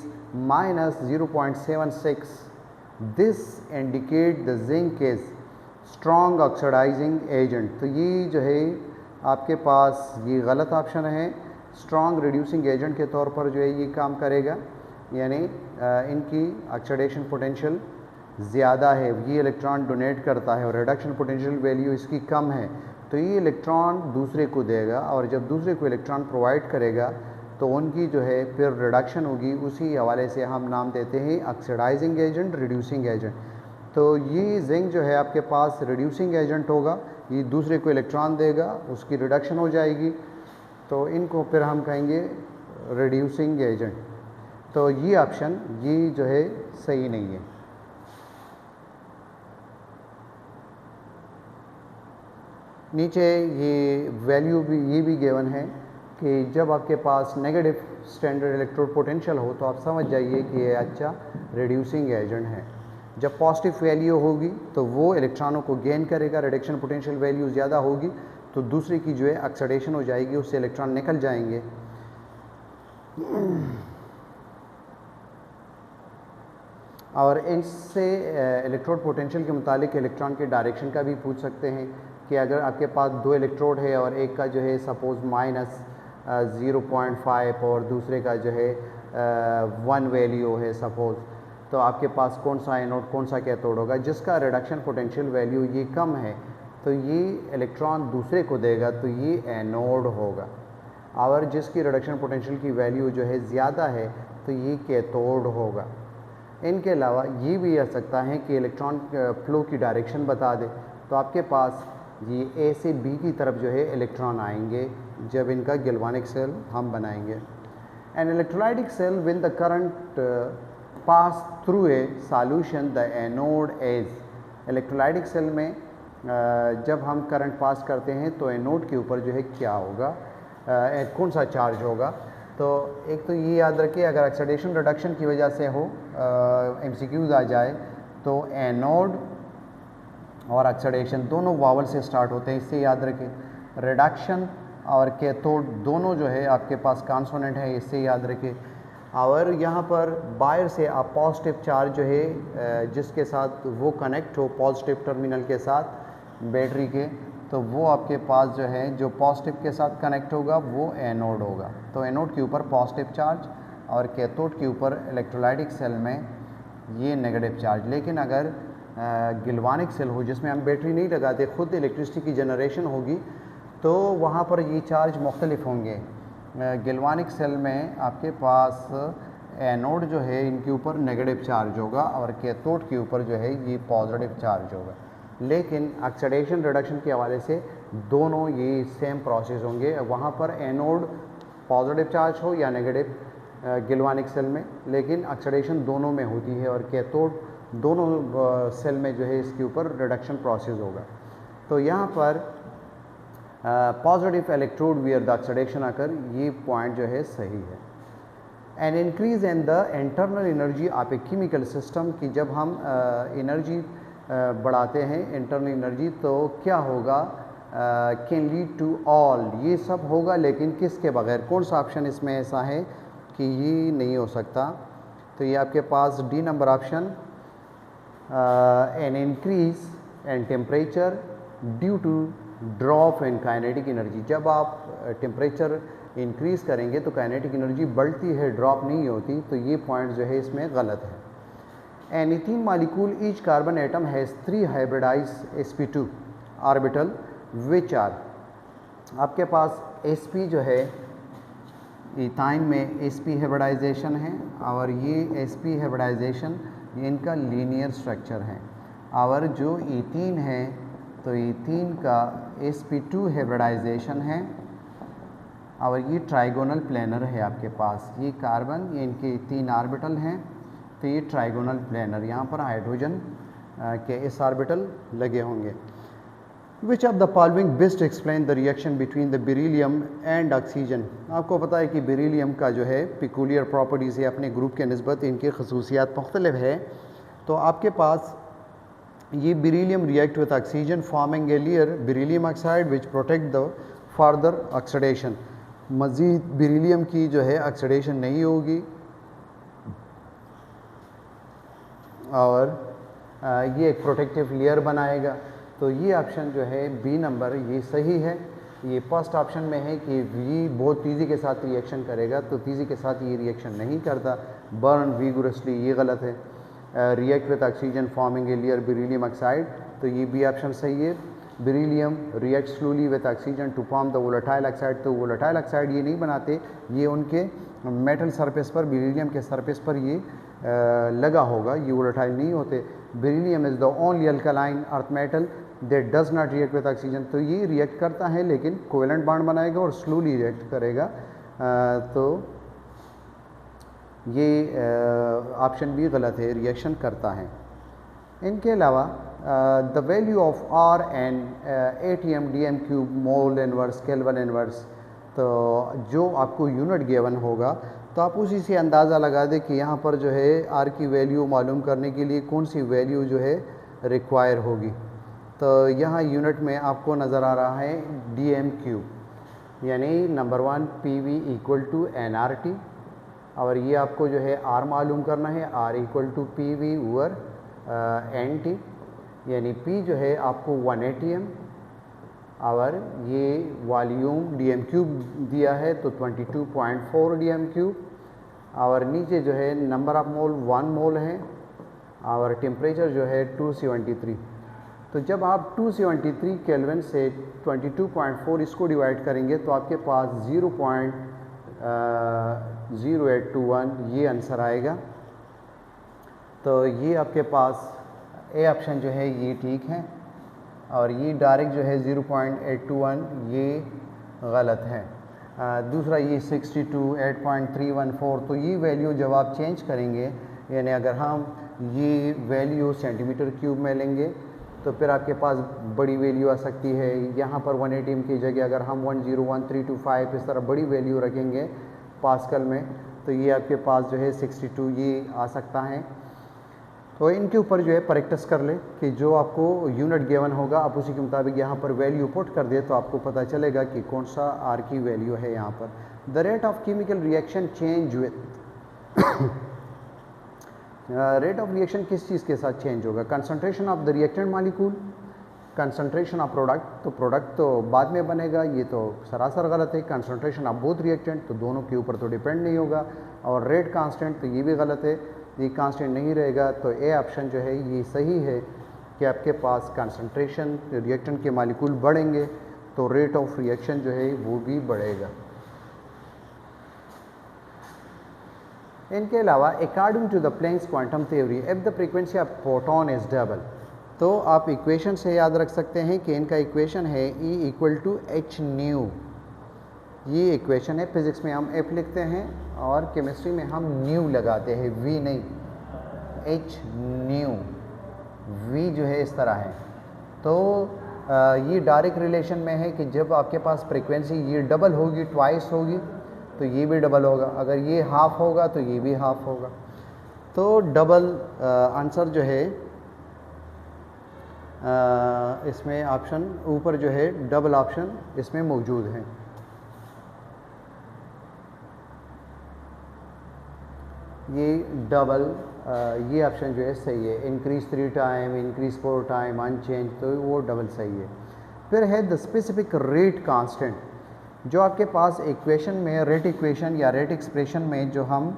-0.76। This indicate the zinc is strong oxidising agent. तो ये जो है आपके पास ये गलत ऑप्शन है। स्ट्रॉन्ग रिड्यूसिंग एजेंट के तौर पर जो है ये काम करेगा, यानी इनकी ऑक्सीडेशन पोटेंशियल ज़्यादा है, ये इलेक्ट्रॉन डोनेट करता है और रिडक्शन पोटेंशियल वैल्यू इसकी कम है, तो ये इलेक्ट्रॉन दूसरे को देगा, और जब दूसरे को इलेक्ट्रॉन प्रोवाइड करेगा तो उनकी जो है फिर रिडक्शन होगी। उसी हवाले से हम नाम देते हैं ऑक्सीडाइजिंग एजेंट, रिड्यूसिंग एजेंट। तो ये जिंक जो है आपके पास रिड्यूसिंग एजेंट होगा, ये दूसरे को इलेक्ट्रॉन देगा, उसकी रिडक्शन हो जाएगी, तो इनको फिर हम कहेंगे रिड्यूसिंग एजेंट। तो ये ऑप्शन ये जो है सही नहीं है। नीचे ये वैल्यू भी ये भी गिवन है कि जब आपके पास नेगेटिव स्टैंडर्ड इलेक्ट्रोड पोटेंशियल हो तो आप समझ जाइए कि ये अच्छा रिड्यूसिंग एजेंट है। जब पॉजिटिव वैल्यू होगी तो वो इलेक्ट्रॉनों को गेन करेगा, रिडक्शन पोटेंशियल वैल्यू ज़्यादा होगी तो दूसरे की जो है ऑक्सीडेशन हो जाएगी, उससे इलेक्ट्रॉन निकल जाएंगे। और इससे इलेक्ट्रोड पोटेंशियल के मुतालिक इलेक्ट्रॉन के डायरेक्शन का भी पूछ सकते हैं कि अगर आपके पास 2 इलेक्ट्रोड है और एक का जो है सपोज़ -0.5 और दूसरे का जो है 1 वैल्यू है सपोज़, तो आपके पास कौन सा एनोड कौन सा कैथोड होगा? जिसका रिडक्शन पोटेंशियल वैल्यू ये कम है तो ये इलेक्ट्रॉन दूसरे को देगा, तो ये एनोड होगा, और जिसकी रिडक्शन पोटेंशियल की वैल्यू जो है ज़्यादा है तो ये कैथोड होगा। इनके अलावा ये भी आ सकता है कि इलेक्ट्रॉन फ्लो की डायरेक्शन बता दे, तो आपके पास ये A से B की तरफ जो है इलेक्ट्रॉन आएंगे जब इनका गैल्वानिक सेल हम बनाएंगे। An electrolytic cell when the current pass through a solution the anode as. Electrolytic cell में जब हम करंट पास करते हैं तो एनोड के ऊपर जो है क्या होगा, कौन सा चार्ज होगा? तो एक तो ये याद रखिए, अगर ऑक्सीडेशन रिडक्शन की वजह से हो MCQs आ जाए तो एनोड और ऑक्सीडेशन दोनों वावल से स्टार्ट होते हैं, इससे याद रखें। रिडक्शन और कैथोड दोनों जो है आपके पास कॉन्सोनेंट है, इससे याद रखें। और यहाँ पर बाहर से आप पॉजिटिव चार्ज जो है जिसके साथ वो कनेक्ट हो पॉजिटिव टर्मिनल के साथ बैटरी के, तो वो आपके पास जो है जो पॉजिटिव के साथ कनेक्ट होगा वो एनोड होगा। तो एनोड के ऊपर पॉजिटिव चार्ज और कैथोड के ऊपर इलेक्ट्रोलाइटिक सेल में ये नेगेटिव चार्ज। लेकिन अगर गैल्वानिक सेल हो जिसमें हम बैटरी नहीं लगाते, खुद इलेक्ट्रिसिटी की जनरेशन होगी, तो वहाँ पर ये चार्ज मुख्तलिफ होंगे। गैल्वानिक सेल में आपके पास एनोड जो है इनके ऊपर नेगेटिव चार्ज होगा और कैथोड के ऊपर जो है ये पॉजिटिव चार्ज होगा। लेकिन ऑक्सीडेशन रिडक्शन के हवाले से दोनों ये सेम प्रोसेस होंगे, वहाँ पर एनोड पॉजिटिव चार्ज हो या नेगेटिव गैल्वानिक सेल में, लेकिन ऑक्सीडेशन दोनों में होती है और कैथोड दोनों सेल में जो है इसके ऊपर रिडक्शन प्रोसेस होगा। तो यहाँ पर positive electrode wear the oxidation आकर ये पॉइंट जो है सही है। An increase in the internal energy of a chemical system की जब हम एनर्जी बढ़ाते हैं इंटरनल एनर्जी, तो क्या होगा कैन लीड टू ऑल, ये सब होगा लेकिन किसके बगैर, कौन सा ऑप्शन इसमें ऐसा है कि ये नहीं हो सकता। तो ये आपके पास d number option, an increase and temperature due to drop in kinetic energy. जब आप टेम्परेचर इंक्रीज़ करेंगे तो काइनेटिक एनर्जी बढ़ती है, ड्रॉप नहीं होती। तो ये पॉइंट जो है इसमें गलत है। An ethene molecule each carbon atom has 3 hybridised sp2 orbital which are, आपके पास sp जो है इथाइन में sp हाइब्रिडाइजेशन है और ये sp हाइब्रिडाइजेशन इनका लीनियर स्ट्रक्चर है। और जो इथीन है तो इथीन का sp2 हाइब्रिडाइजेशन है और ये ट्राइगोनल प्लेनर है आपके पास। ये कार्बन, ये इनके 3 ऑर्बिटल हैं, तो ये ट्राइगोनल प्लेनर, यहाँ पर हाइड्रोजन के इस ऑर्बिटल लगे होंगे। विच of the following best explain the reaction between the beryllium and oxygen. आपको पता है कि बेरिलियम का जो है पिकुलियर प्रॉपर्टीज़ है, अपने ग्रुप के निस्बत इनकी खसूसियात मुख्तलिफ है। तो आपके पास ये beryllium react with oxygen forming a layer beryllium oxide which protect the further oxidation. मज़ीद बेरिलियम की जो है ऑक्सीडेशन नहीं होगी और ये एक प्रोटेक्टिव लेयर बनाएगा। तो ये ऑप्शन जो है बी नंबर ये सही है। ये फर्स्ट ऑप्शन में है कि ये बहुत तेज़ी के साथ रिएक्शन करेगा, तो तेज़ी के साथ ये रिएक्शन नहीं करता, बर्न विगोरसली, ये गलत है। React with oxygen forming a layer beryllium oxide, तो ये बी ऑप्शन सही है। Beryllium react slowly with oxygen to form the volatile oxide, तो वोलेटाइल ऑक्साइड ये नहीं बनाते, ये उनके मेटल सरफेस पर, बेरिलियम के सरफेस पर ये लगा होगा, ये वोलेटाइल नहीं होते। Beryllium is the only alkaline earth metal that does not react with oxygen, तो ये रिएक्ट करता है लेकिन कोवेलेंट बॉन्ड बनाएगा और स्लोली रिएक्ट करेगा। तो ये ऑप्शन भी गलत है, रिएक्शन करता है। इनके अलावा the value of R and ATM DM cube mole inverse kelvin inverse, तो जो आपको यूनिट गिवन होगा तो आप उसी से अंदाज़ा लगा दें कि यहाँ पर जो है आर की वैल्यू मालूम करने के लिए कौन सी वैल्यू जो है रिक्वायर होगी। तो यहाँ यूनिट में आपको नज़र आ रहा है DM क्यूब, यानी number 1 PV equal to nRT, और ये आपको जो है R मालूम करना है, R equal to PV over NT, यानी P जो है आपको 1 ATM और ये वॉल्यूम DM क्यूब दिया है तो 22.4 DM क्यूब, और नीचे जो है नंबर ऑफ मोल 1 मोल है और टेम्परेचर जो है 273। तो जब आप 273 केल्विन से 22.4 इसको डिवाइड करेंगे तो आपके पास 0.0821 ये आंसर आएगा। तो ये आपके पास ए ऑप्शन जो है ये ठीक है और ये डायरेक्ट जो है 0.821 ये गलत है। दूसरा ये 62 8.314, तो ये वैल्यू जब आप चेंज करेंगे, यानी अगर हम ये वैल्यू सेंटीमीटर क्यूब में लेंगे तो फिर आपके पास बड़ी वैल्यू आ सकती है। यहाँ पर 1 ATM की जगह अगर हम 101325 इस तरह बड़ी वैल्यू रखेंगे पास्कल में, तो ये आपके पास जो है 62 ये आ सकता है। तो इनके ऊपर जो है प्रैक्टिस कर ले कि जो आपको यूनिट गिवन होगा आप उसी के मुताबिक यहाँ पर वैल्यू पुट कर दे तो आपको पता चलेगा कि कौन सा आर की वैल्यू है यहाँ पर। The rate of chemical reaction change with rate of reaction किस चीज़ के साथ चेंज होगा? Concentration of the reactant molecule, concentration of product, तो प्रोडक्ट तो बाद में बनेगा, ये तो सरासर गलत है। कंसंट्रेशन ऑफ बोथ रिएक्टेंट, तो दोनों के ऊपर तो डिपेंड नहीं होगा। और रेट कांस्टेंट, तो ये भी गलत है, ये कांस्टेंट नहीं रहेगा। तो ए ऑप्शन जो है ये सही है कि आपके पास कंसंट्रेशन रिएक्टेंट के मॉलिक्यूल बढ़ेंगे तो रेट ऑफ रिएक्शन जो है वो भी बढ़ेगा। इनके अलावा according to the Planck's quantum theory if the frequency of proton is double, तो आप इक्वेशन से याद रख सकते हैं कि इनका इक्वेशन है E equal to h nu. ये इक्वेशन है, फिज़िक्स में हम F लिखते हैं और केमिस्ट्री में हम न्यू लगाते हैं, V नहीं, एच न्यू। V जो है इस तरह है। तो ये डायरेक्ट रिलेशन में है कि जब आपके पास फ्रीक्वेंसी ये डबल होगी, ट्वाइस होगी, तो ये भी डबल होगा। अगर ये हाफ होगा तो ये भी हाफ होगा। तो डबल आंसर जो है इसमें ऑप्शन ऊपर जो है डबल ऑप्शन इसमें मौजूद हैं। ये डबल ये ऑप्शन जो है सही है, increase 3 time, increase 4 time, unchange, तो वो डबल सही है। फिर है द स्पेसिफिक रेट कांस्टेंट, जो आपके पास इक्वेशन में रेट इक्वेशन या रेट एक्सप्रेशन में जो हम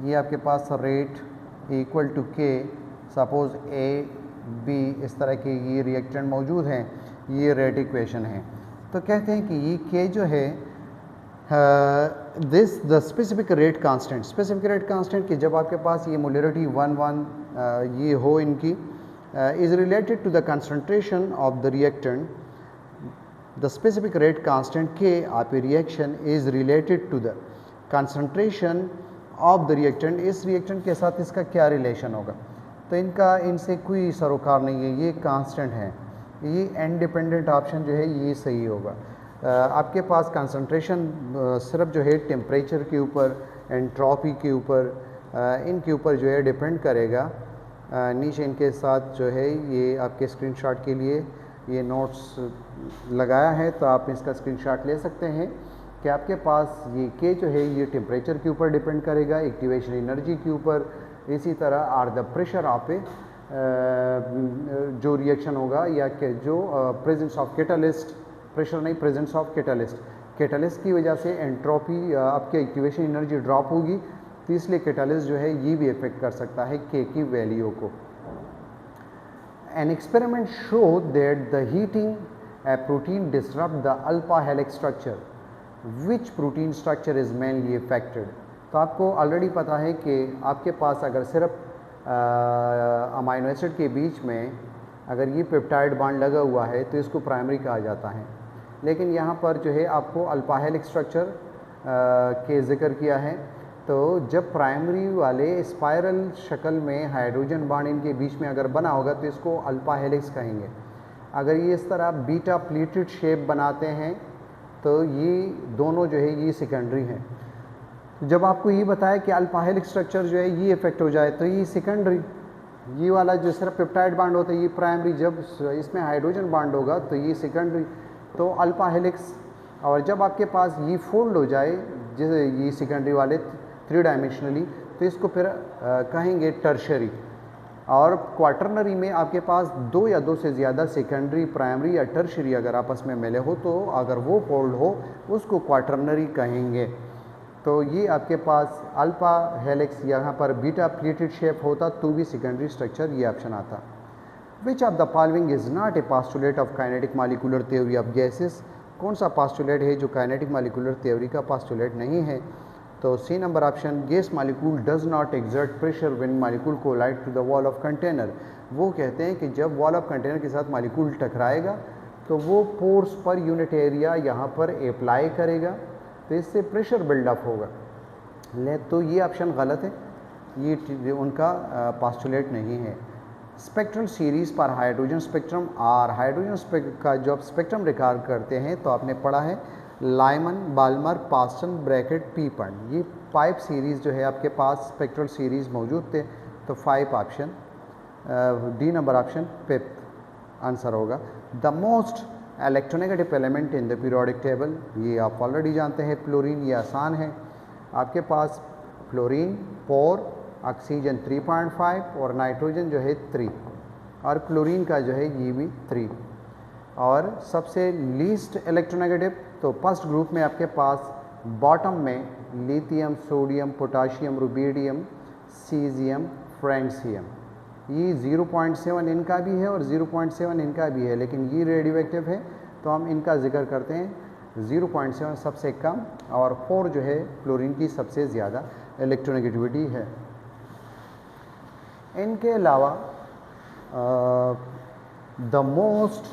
ये आपके पास रेट इक्वल टू के, सपोज ए बी इस तरह के ये रिएक्टेंट मौजूद हैं, ये रेट इक्वेशन है। तो कहते हैं कि ये के जो है this the specific rate constant, specific rate constant कि जब आपके पास ये मोलरिटी 1 ये हो इनकी is related to the concentration of the reactant, the specific rate constant के आप reaction is related to the concentration of the reactant, इस रिएक्टेंट के साथ इसका क्या रिलेशन होगा। तो इनका इनसे कोई सरोकार नहीं है, ये कांस्टेंट है, ये इंडिपेंडेंट ऑप्शन जो है ये सही होगा। आपके पास कंसंट्रेशन सिर्फ जो है टेम्परेचर के ऊपर, एंट्रोपी के ऊपर, इनके ऊपर जो है डिपेंड करेगा। नीचे इनके साथ जो है ये आपके स्क्रीनशॉट के लिए ये नोट्स लगाया है, तो आप इसका स्क्रीनशॉट ले सकते हैं कि आपके पास ये के जो है ये टेम्परेचर के ऊपर डिपेंड करेगा, एक्टिवेशन एनर्जी के ऊपर, इसी तरह आर द प्रेशर आप जो रिएक्शन होगा या कि जो प्रेजेंस ऑफ कैटलिस्ट, प्रेशर नहीं प्रेजेंस ऑफ कैटलिस्ट, कैटलिस्ट की वजह से एंट्रोपी आपके एक्टिवेशन एनर्जी ड्रॉप होगी, तो इसलिए कैटलिस्ट जो है ये भी इफेक्ट कर सकता है के की वैल्यू को। An experiment show that the heating a protein disturb the alpha helix structure, which protein structure is mainly affected. तो आपको ऑलरेडी पता है कि आपके पास अगर सिर्फ अमाइनो एसिड के बीच में अगर ये पेप्टाइड बॉन्ड लगा हुआ है तो इसको प्राइमरी कहा जाता है, लेकिन यहाँ पर जो है आपको अल्फा हेलिक्स स्ट्रक्चर के ज़िक्र किया है। तो जब प्राइमरी वाले स्पाइरल शक्ल में हाइड्रोजन बॉन्ड इनके बीच में अगर बना होगा तो इसको अल्फा हेलिक्स कहेंगे। अगर ये इस तरह बीटा प्लेटेड शेप बनाते हैं तो ये दोनों जो है ये सेकेंडरी हैं। जब आपको ये बताया कि अल्फा हेलिक्स स्ट्रक्चर जो है ये इफेक्ट हो जाए तो ये सेकेंडरी, ये वाला जो सिर्फ पेप्टाइड बॉन्ड होता है ये प्राइमरी, जब इसमें हाइड्रोजन बॉन्ड होगा तो ये सेकेंडरी, तो अल्फा हेलिक्स। और जब आपके पास ये फोल्ड हो जाए जैसे ये सेकेंडरी वाले 3 डायमेंशनली, तो इसको फिर कहेंगे टर्शरी। और क्वाटरनरी में आपके पास 2 या 2 से ज़्यादा सेकेंडरी, प्राइमरी या टर्शरी अगर आपस में मिले हो तो अगर वो फोल्ड हो उसको क्वाटरनरी कहेंगे। तो ये आपके पास अल्फा हेलिक्स यहाँ पर बीटा प्लेटेड शेप होता तो भी सेकेंडरी स्ट्रक्चर ये ऑप्शन आता। Which of the following is not a postulate of kinetic molecular theory of gases, कौन सा पास्टुलेट है जो काइनेटिक मॉलिक्यूलर थ्योरी का पास्टुलेट नहीं है। तो C number option, gas molecule does not exert pressure when molecule collide to the wall of container. वो कहते हैं कि जब वॉल ऑफ कंटेनर के साथ मॉलिक्यूल टकराएगा तो वो फोर्स पर यूनिट एरिया यहाँ पर अप्लाई करेगा, तो इससे प्रेशर बिल्डअप होगा। तो ये ऑप्शन गलत है, ये उनका पास्टुलेट नहीं है। स्पेक्ट्रल सीरीज़ पर हाइड्रोजन स्पेक्ट्रम और हाइड्रोजन का जब स्पेक्ट्रम रिकॉर्ड करते हैं तो आपने पढ़ा है लाइमन, बाल्मर, पास्टन, ब्रैकेट, पीपन, ये 5 सीरीज़ जो है आपके पास स्पेक्ट्रल सीरीज़ मौजूद थे। तो 5 option, d number option fifth answer होगा। The most electronegative element in the periodic table, ये आप ऑलरेडी जानते हैं फ्लोरीन, ये आसान है। आपके पास फ्लोरीन 4, ऑक्सीजन 3.5 और नाइट्रोजन जो है 3, और क्लोरीन का जो है ये भी 3। और सबसे लीस्ट इलेक्ट्रोनेगेटिव, तो फर्स्ट ग्रुप में आपके पास बॉटम में lithium, sodium, potassium, rubidium, caesium, francium, ये 0.7 इनका भी है और 0.7 इनका भी है, लेकिन ये रेडियो एक्टिव है तो हम इनका जिक्र करते हैं। 0.7 सबसे कम और 4 जो है क्लोरीन की सबसे ज़्यादा इलेक्ट्रोनेगेटिविटी है। इनके अलावा the most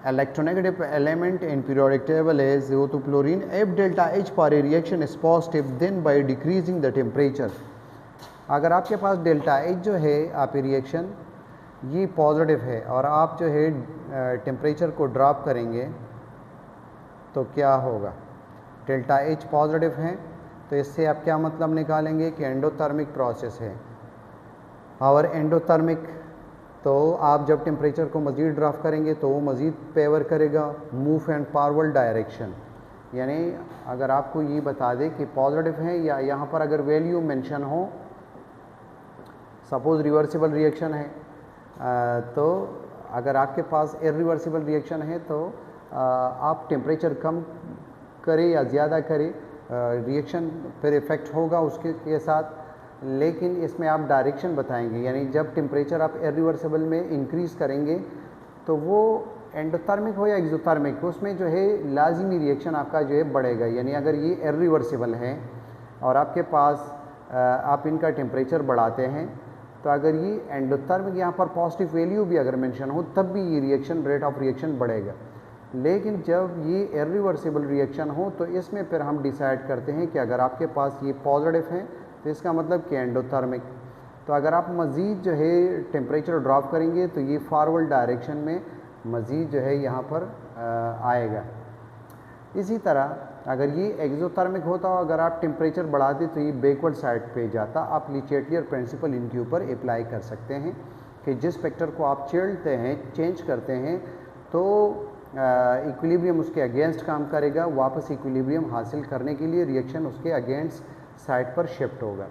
electronegative element in periodic table is वो तो chlorine. If delta H for a reaction is positive then by decreasing the temperature, अगर आपके पास डेल्टा एच जो है आप रिएक्शन ये पॉजिटिव है और आप जो है टेम्परेचर को ड्रॉप करेंगे तो क्या होगा। डेल्टा एच पॉजिटिव है तो इससे आप क्या मतलब निकालेंगे कि एंडोथर्मिक प्रोसेस है। और एंडोथर्मिक, तो आप जब टेम्परेचर को मज़ीद ड्राफ्ट करेंगे तो वो मज़ीद फेवर करेगा मूव एंड फॉरवर्ड डायरेक्शन। यानी अगर आपको ये बता दें कि पॉजिटिव है या यहाँ पर अगर वैल्यू मेंशन हो, सपोज़ रिवर्सिबल रिएक्शन है, तो अगर आपके पास इरिवर्सिबल रिएक्शन है तो आप टेम्परेचर कम करें या ज़्यादा करें, रिएक्शन पर इफ़ेक्ट होगा उसके के साथ, लेकिन इसमें आप डायरेक्शन बताएंगे। यानी जब टेम्परेचर आप इरिवर्सिबल में इंक्रीज़ करेंगे तो वो एंडोथर्मिक हो या एक्सोथर्मिक, उसमें जो है लाजिमी रिएक्शन आपका जो है बढ़ेगा। यानी अगर ये इरिवर्सिबल है और आपके पास आप इनका टेम्परेचर बढ़ाते हैं, तो अगर ये एंडोथर्मिक यहाँ पर पॉजिटिव वैल्यू भी अगर मेंशन हो तब भी ये रिएक्शन रेट ऑफ रिएक्शन बढ़ेगा। लेकिन जब ये इरिवर्सिबल रिएक्शन हो तो इसमें फिर हम डिसाइड करते हैं कि अगर आपके पास ये पॉजिटिव है तो इसका मतलब कि एंडोथर्मिक। तो अगर आप मज़ीद जो है टेम्परेचर ड्रॉप करेंगे तो ये फॉरवर्ड डायरेक्शन में मज़ीद जो है यहाँ पर आएगा। इसी तरह अगर ये एक्सोथर्मिक होता हो, अगर आप टेम्परेचर बढ़ाते तो ये बैकवर्ड साइड पे जाता। आप ले चेटलियर प्रिंसिपल इनके ऊपर अप्लाई कर सकते हैं कि जिस फैक्टर को आप चेंज करते हैं तो इक्विलिब्रियम उसके अगेंस्ट काम करेगा, वापस इक्विलिब्रियम हासिल करने के लिए रिएक्शन उसके अगेंस्ट साइड पर शिफ्ट होगा।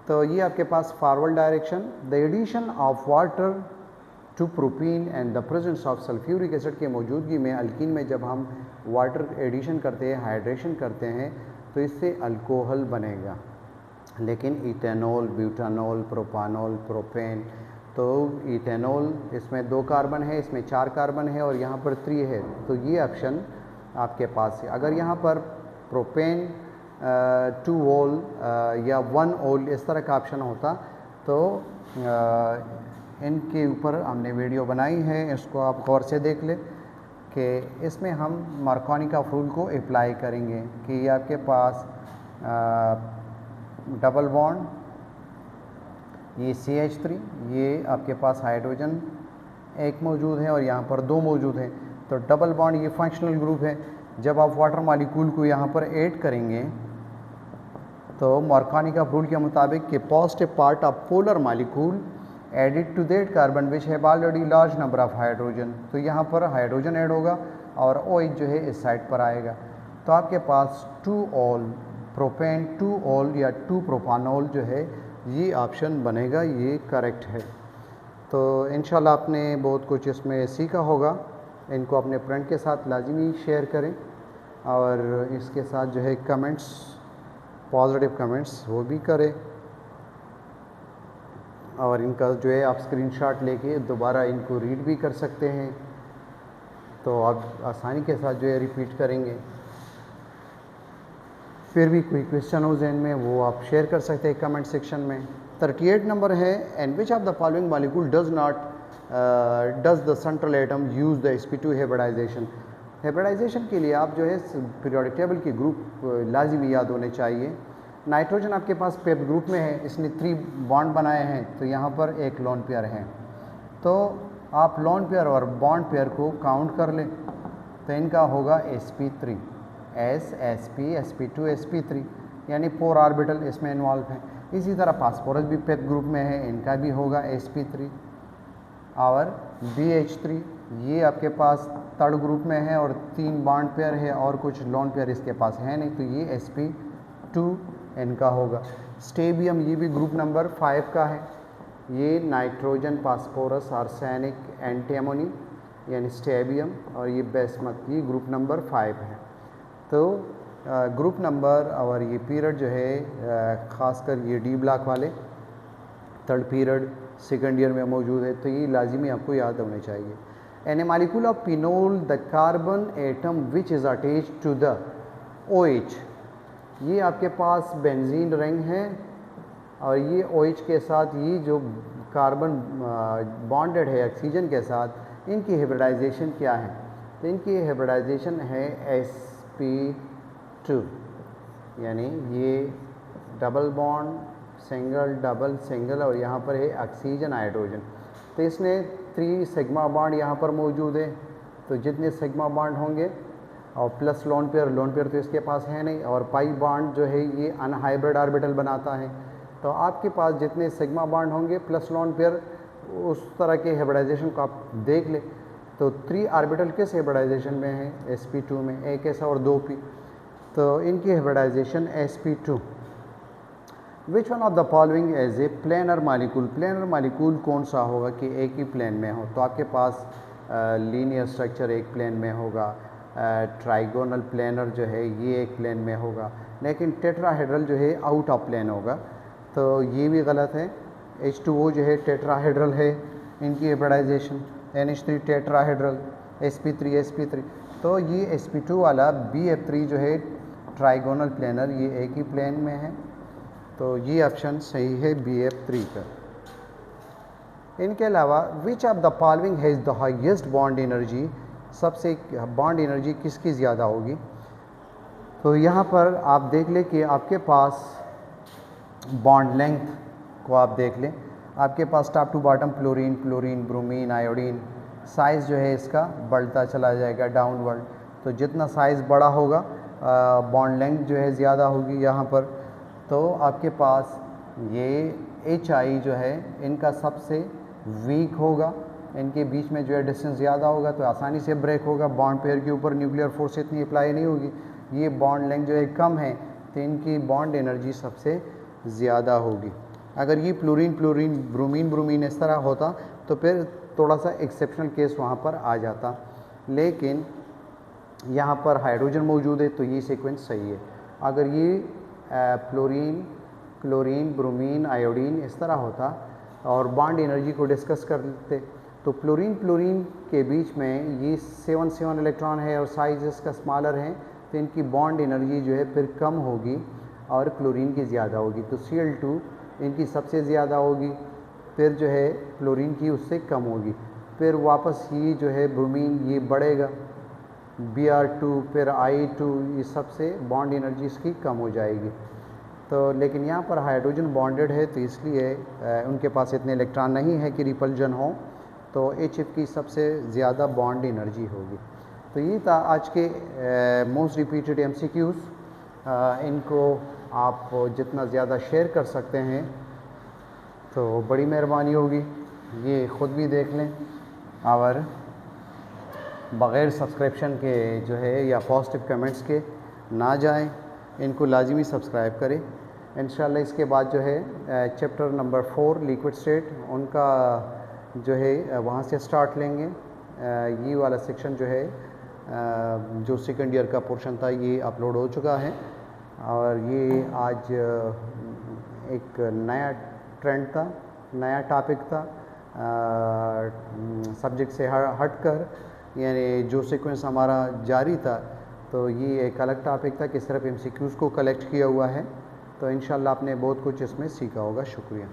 तो ये आपके पास forward direction. The addition of water to propene and the presence of sulphuric acid के मौजूदगी में अल्कीन में जब हम वाटर एडिशन करते हैं, हाइड्रेशन करते हैं, तो इससे अल्कोहल बनेगा। लेकिन इथेनॉल, ब्यूटानॉल, प्रोपानॉल, प्रोपेन, तो इथेनॉल इसमें 2 कार्बन है, इसमें 4 कार्बन है और यहाँ पर 3 है, तो ये ऑप्शन आपके पास है। अगर यहाँ पर प्रोपेन 2 ओल या 1 ओल इस तरह का ऑप्शन होता तो इनके ऊपर हमने वीडियो बनाई है, इसको आप गौर से देख लें कि इसमें हम मार्कोनी का रूल को अप्लाई करेंगे कि ये आपके पास डबल बॉन्ड, ये CH3, ये आपके पास हाइड्रोजन एक मौजूद है और यहाँ पर 2 मौजूद हैं। तो डबल बॉन्ड ये फंक्शनल ग्रुप है। जब आप वाटर मॉलिक्यूल को यहाँ पर ऐड करेंगे तो मार्कोनी का रूल के मुताबिक कि positive part of polar molecule added to that carbon which have already large number of hydrogen, तो यहाँ पर हाइड्रोजन ऐड होगा और OH जो है इस साइड पर आएगा। तो आपके पास 2 ओल प्रोपेन, 2 ओल या 2 प्रोपानॉल जो है ये ऑप्शन बनेगा, ये करेक्ट है। तो इंशाल्लाह आपने बहुत कुछ इसमें सीखा होगा। इनको अपने फ्रेंड के साथ लाजिमी शेयर करें और इसके साथ जो है कमेंट्स, पॉजिटिव कमेंट्स वो भी करें और इनका जो है आप स्क्रीनशॉट लेके दोबारा इनको रीड भी कर सकते हैं, तो आप आसानी के साथ जो है रिपीट करेंगे। फिर भी कोई क्वेश्चन हो जहन में वो आप शेयर कर सकते हैं कमेंट सेक्शन में। 38 नंबर है, and which of the following molecule does the central atom use the sp2 hybridisation. Hybridisation के लिए आप जो है पीरियोडिक टेबल के ग्रुप लाजिमी याद होने चाहिए। नाइट्रोजन आपके पास पेप ग्रुप में है, इसने 3 बॉन्ड बनाए हैं, तो यहाँ पर एक लोन पेयर है। तो आप लोन पेयर और बॉन्ड पेयर को काउंट कर लें तो इनका होगा sp3, S, sp, sp2, sp3, यानी 4 ऑर्बिटल इसमें इन्वॉल्व हैं। इसी तरह फास्फोरस भी पेप ग्रुप में है, इनका भी होगा sp3 और BH3, ये आपके पास थर्ड ग्रुप में है और 3 बॉन्ड पेयर है और कुछ लोन पेयर इसके पास है नहीं, तो ये sp2 इनका होगा। स्टेबियम ये भी ग्रुप नंबर 5 का है, ये नाइट्रोजन, फास्फोरस, आर्सेनिक, एंटीमोनी यानी स्टेबियम और ये बेसमत, ये ग्रुप नंबर 5 है। तो ग्रुप नंबर और ये पीरियड जो है ख़ासकर ये डी ब्लॉक वाले थर्ड पीरियड सेकंड ईयर में मौजूद है, तो ये लाजिमी आपको याद होने चाहिए। In a molecule of phenol the carbon atom which is attach to the OH, ये आपके पास बेंजीन रिंग है और ये OH के साथ ये जो कार्बन बॉन्डेड है ऑक्सीजन के साथ, इनकी हाइब्रिडाइजेशन क्या है? तो इनकी हाइब्रिडाइजेशन है sp2, यानी ये double bond, single, double, single और यहाँ पर है ऑक्सीजन हाइड्रोजन। तो इसने 3 सिग्मा बॉन्ड यहाँ पर मौजूद है, तो जितने सिग्मा बॉन्ड होंगे और प्लस लोन पेयर तो इसके पास है नहीं, और पाई बॉन्ड जो है ये अनहाइब्रिड ऑर्बिटल बनाता है। तो आपके पास जितने सिग्मा बॉन्ड होंगे प्लस लोन पेयर उस तरह के हाइब्रिडाइजेशन को आप देख ले। तो 3 ऑर्बिटल किस हाइब्रिडाइजेशन में है, sp2 में, एक ऐसा और 2p। तो इनकी hybridisation sp2। Which one of the following as a planar molecule, planar molecule कौन सा होगा कि एक ही प्लेन में हो। तो आपके पास लीनियर स्ट्रक्चर एक प्लेन में होगा, ट्राइगोनल प्लेनर जो है ये एक प्लेन में होगा, लेकिन टेट्राहेड्रल जो है आउट ऑफ प्लेन होगा। तो ये भी गलत है। H2O जो है टेट्राहेड्रल है, इनकी हाइब्रिडाइजेशन NH3 टेट्राहेड्रल, sp3 तो ये sp2 वाला Bf3 जो है ट्राइगोनल प्लेनर, ये एक ही प्लेन में है। तो ये ऑप्शन सही है Bf3 का। इनके अलावा विच of the following has the highest bond energy, सबसे बॉन्ड एनर्जी किसकी ज़्यादा होगी। तो यहाँ पर आप देख लें कि आपके पास बॉन्ड लेंथ को आप देख लें, आपके पास top to bottom fluorine, fluorine, bromine, iodine, size जो है इसका बढ़ता चला जाएगा डाउनवर्ड। तो जितना साइज़ बड़ा होगा बॉन्ड लेंथ जो है ज़्यादा होगी यहाँ पर। तो आपके पास ये HI जो है इनका सबसे वीक होगा, इनके बीच में जो है डिस्टेंस ज़्यादा होगा तो आसानी से ब्रेक होगा, बॉन्ड पेयर के ऊपर न्यूक्लियर फोर्स इतनी अप्लाई नहीं होगी। ये बॉन्ड लेंथ जो है कम है तो इनकी बॉन्ड एनर्जी सबसे ज़्यादा होगी। अगर ये फ्लोरीन, फ्लोरीन, ब्रोमीन, ब्रोमीन इस तरह होता तो फिर थोड़ा सा एक्सेप्शनल केस वहाँ पर आ जाता, लेकिन यहाँ पर हाइड्रोजन मौजूद है तो ये सीक्वेंस सही है। अगर ये फ्लोरीन, क्लोरीन, ब्रोमीन, आयोडीन इस तरह होता और बॉन्ड एनर्जी को डिस्कस करते तो फ्लोरीन, फ्लोरीन के बीच में ये 7 इलेक्ट्रॉन है और साइज इसका स्मॉलर है तो इनकी बॉन्ड एनर्जी जो है फिर कम होगी और क्लोरीन की ज़्यादा होगी। तो Cl2 इनकी सबसे ज़्यादा होगी, फिर जो है क्लोरीन की उससे कम होगी, फिर वापस ये जो है ब्रोमीन ये बढ़ेगा Br2, फिर I2, ये सबसे बॉन्ड एनर्जी इसकी कम हो जाएगी। तो लेकिन यहाँ पर हाइड्रोजन बॉन्डेड है तो इसलिए उनके पास इतने इलेक्ट्रॉन नहीं है कि रिपल्जन हो, तो HF की सबसे ज़्यादा बॉन्ड एनर्जी होगी। तो ये था आज के मोस्ट रिपीटेड MCQs। इनको आप जितना ज़्यादा शेयर कर सकते हैं तो बड़ी मेहरबानी होगी। ये ख़ुद भी देख लें और बग़ैर सब्सक्रिप्शन के जो है या पॉजिटिव कमेंट्स के ना जाएं, इनको लाजिमी सब्सक्राइब करें। इंशाल्लाह इसके बाद जो है चैप्टर नंबर 4 लिक्विड स्टेट उनका जो है वहाँ से स्टार्ट लेंगे। ये वाला सेक्शन जो है जो सेकंड ईयर का पोर्शन था ये अपलोड हो चुका है और ये आज एक नया ट्रेंड था, नया टॉपिक था, सब्जेक्ट से हटकर, यानी जो सीक्वेंस हमारा जारी था तो ये एक अलग टॉपिक था कि सिर्फ MCQs को कलेक्ट किया हुआ है। तो इंशाल्लाह आपने बहुत कुछ इसमें सीखा होगा। शुक्रिया।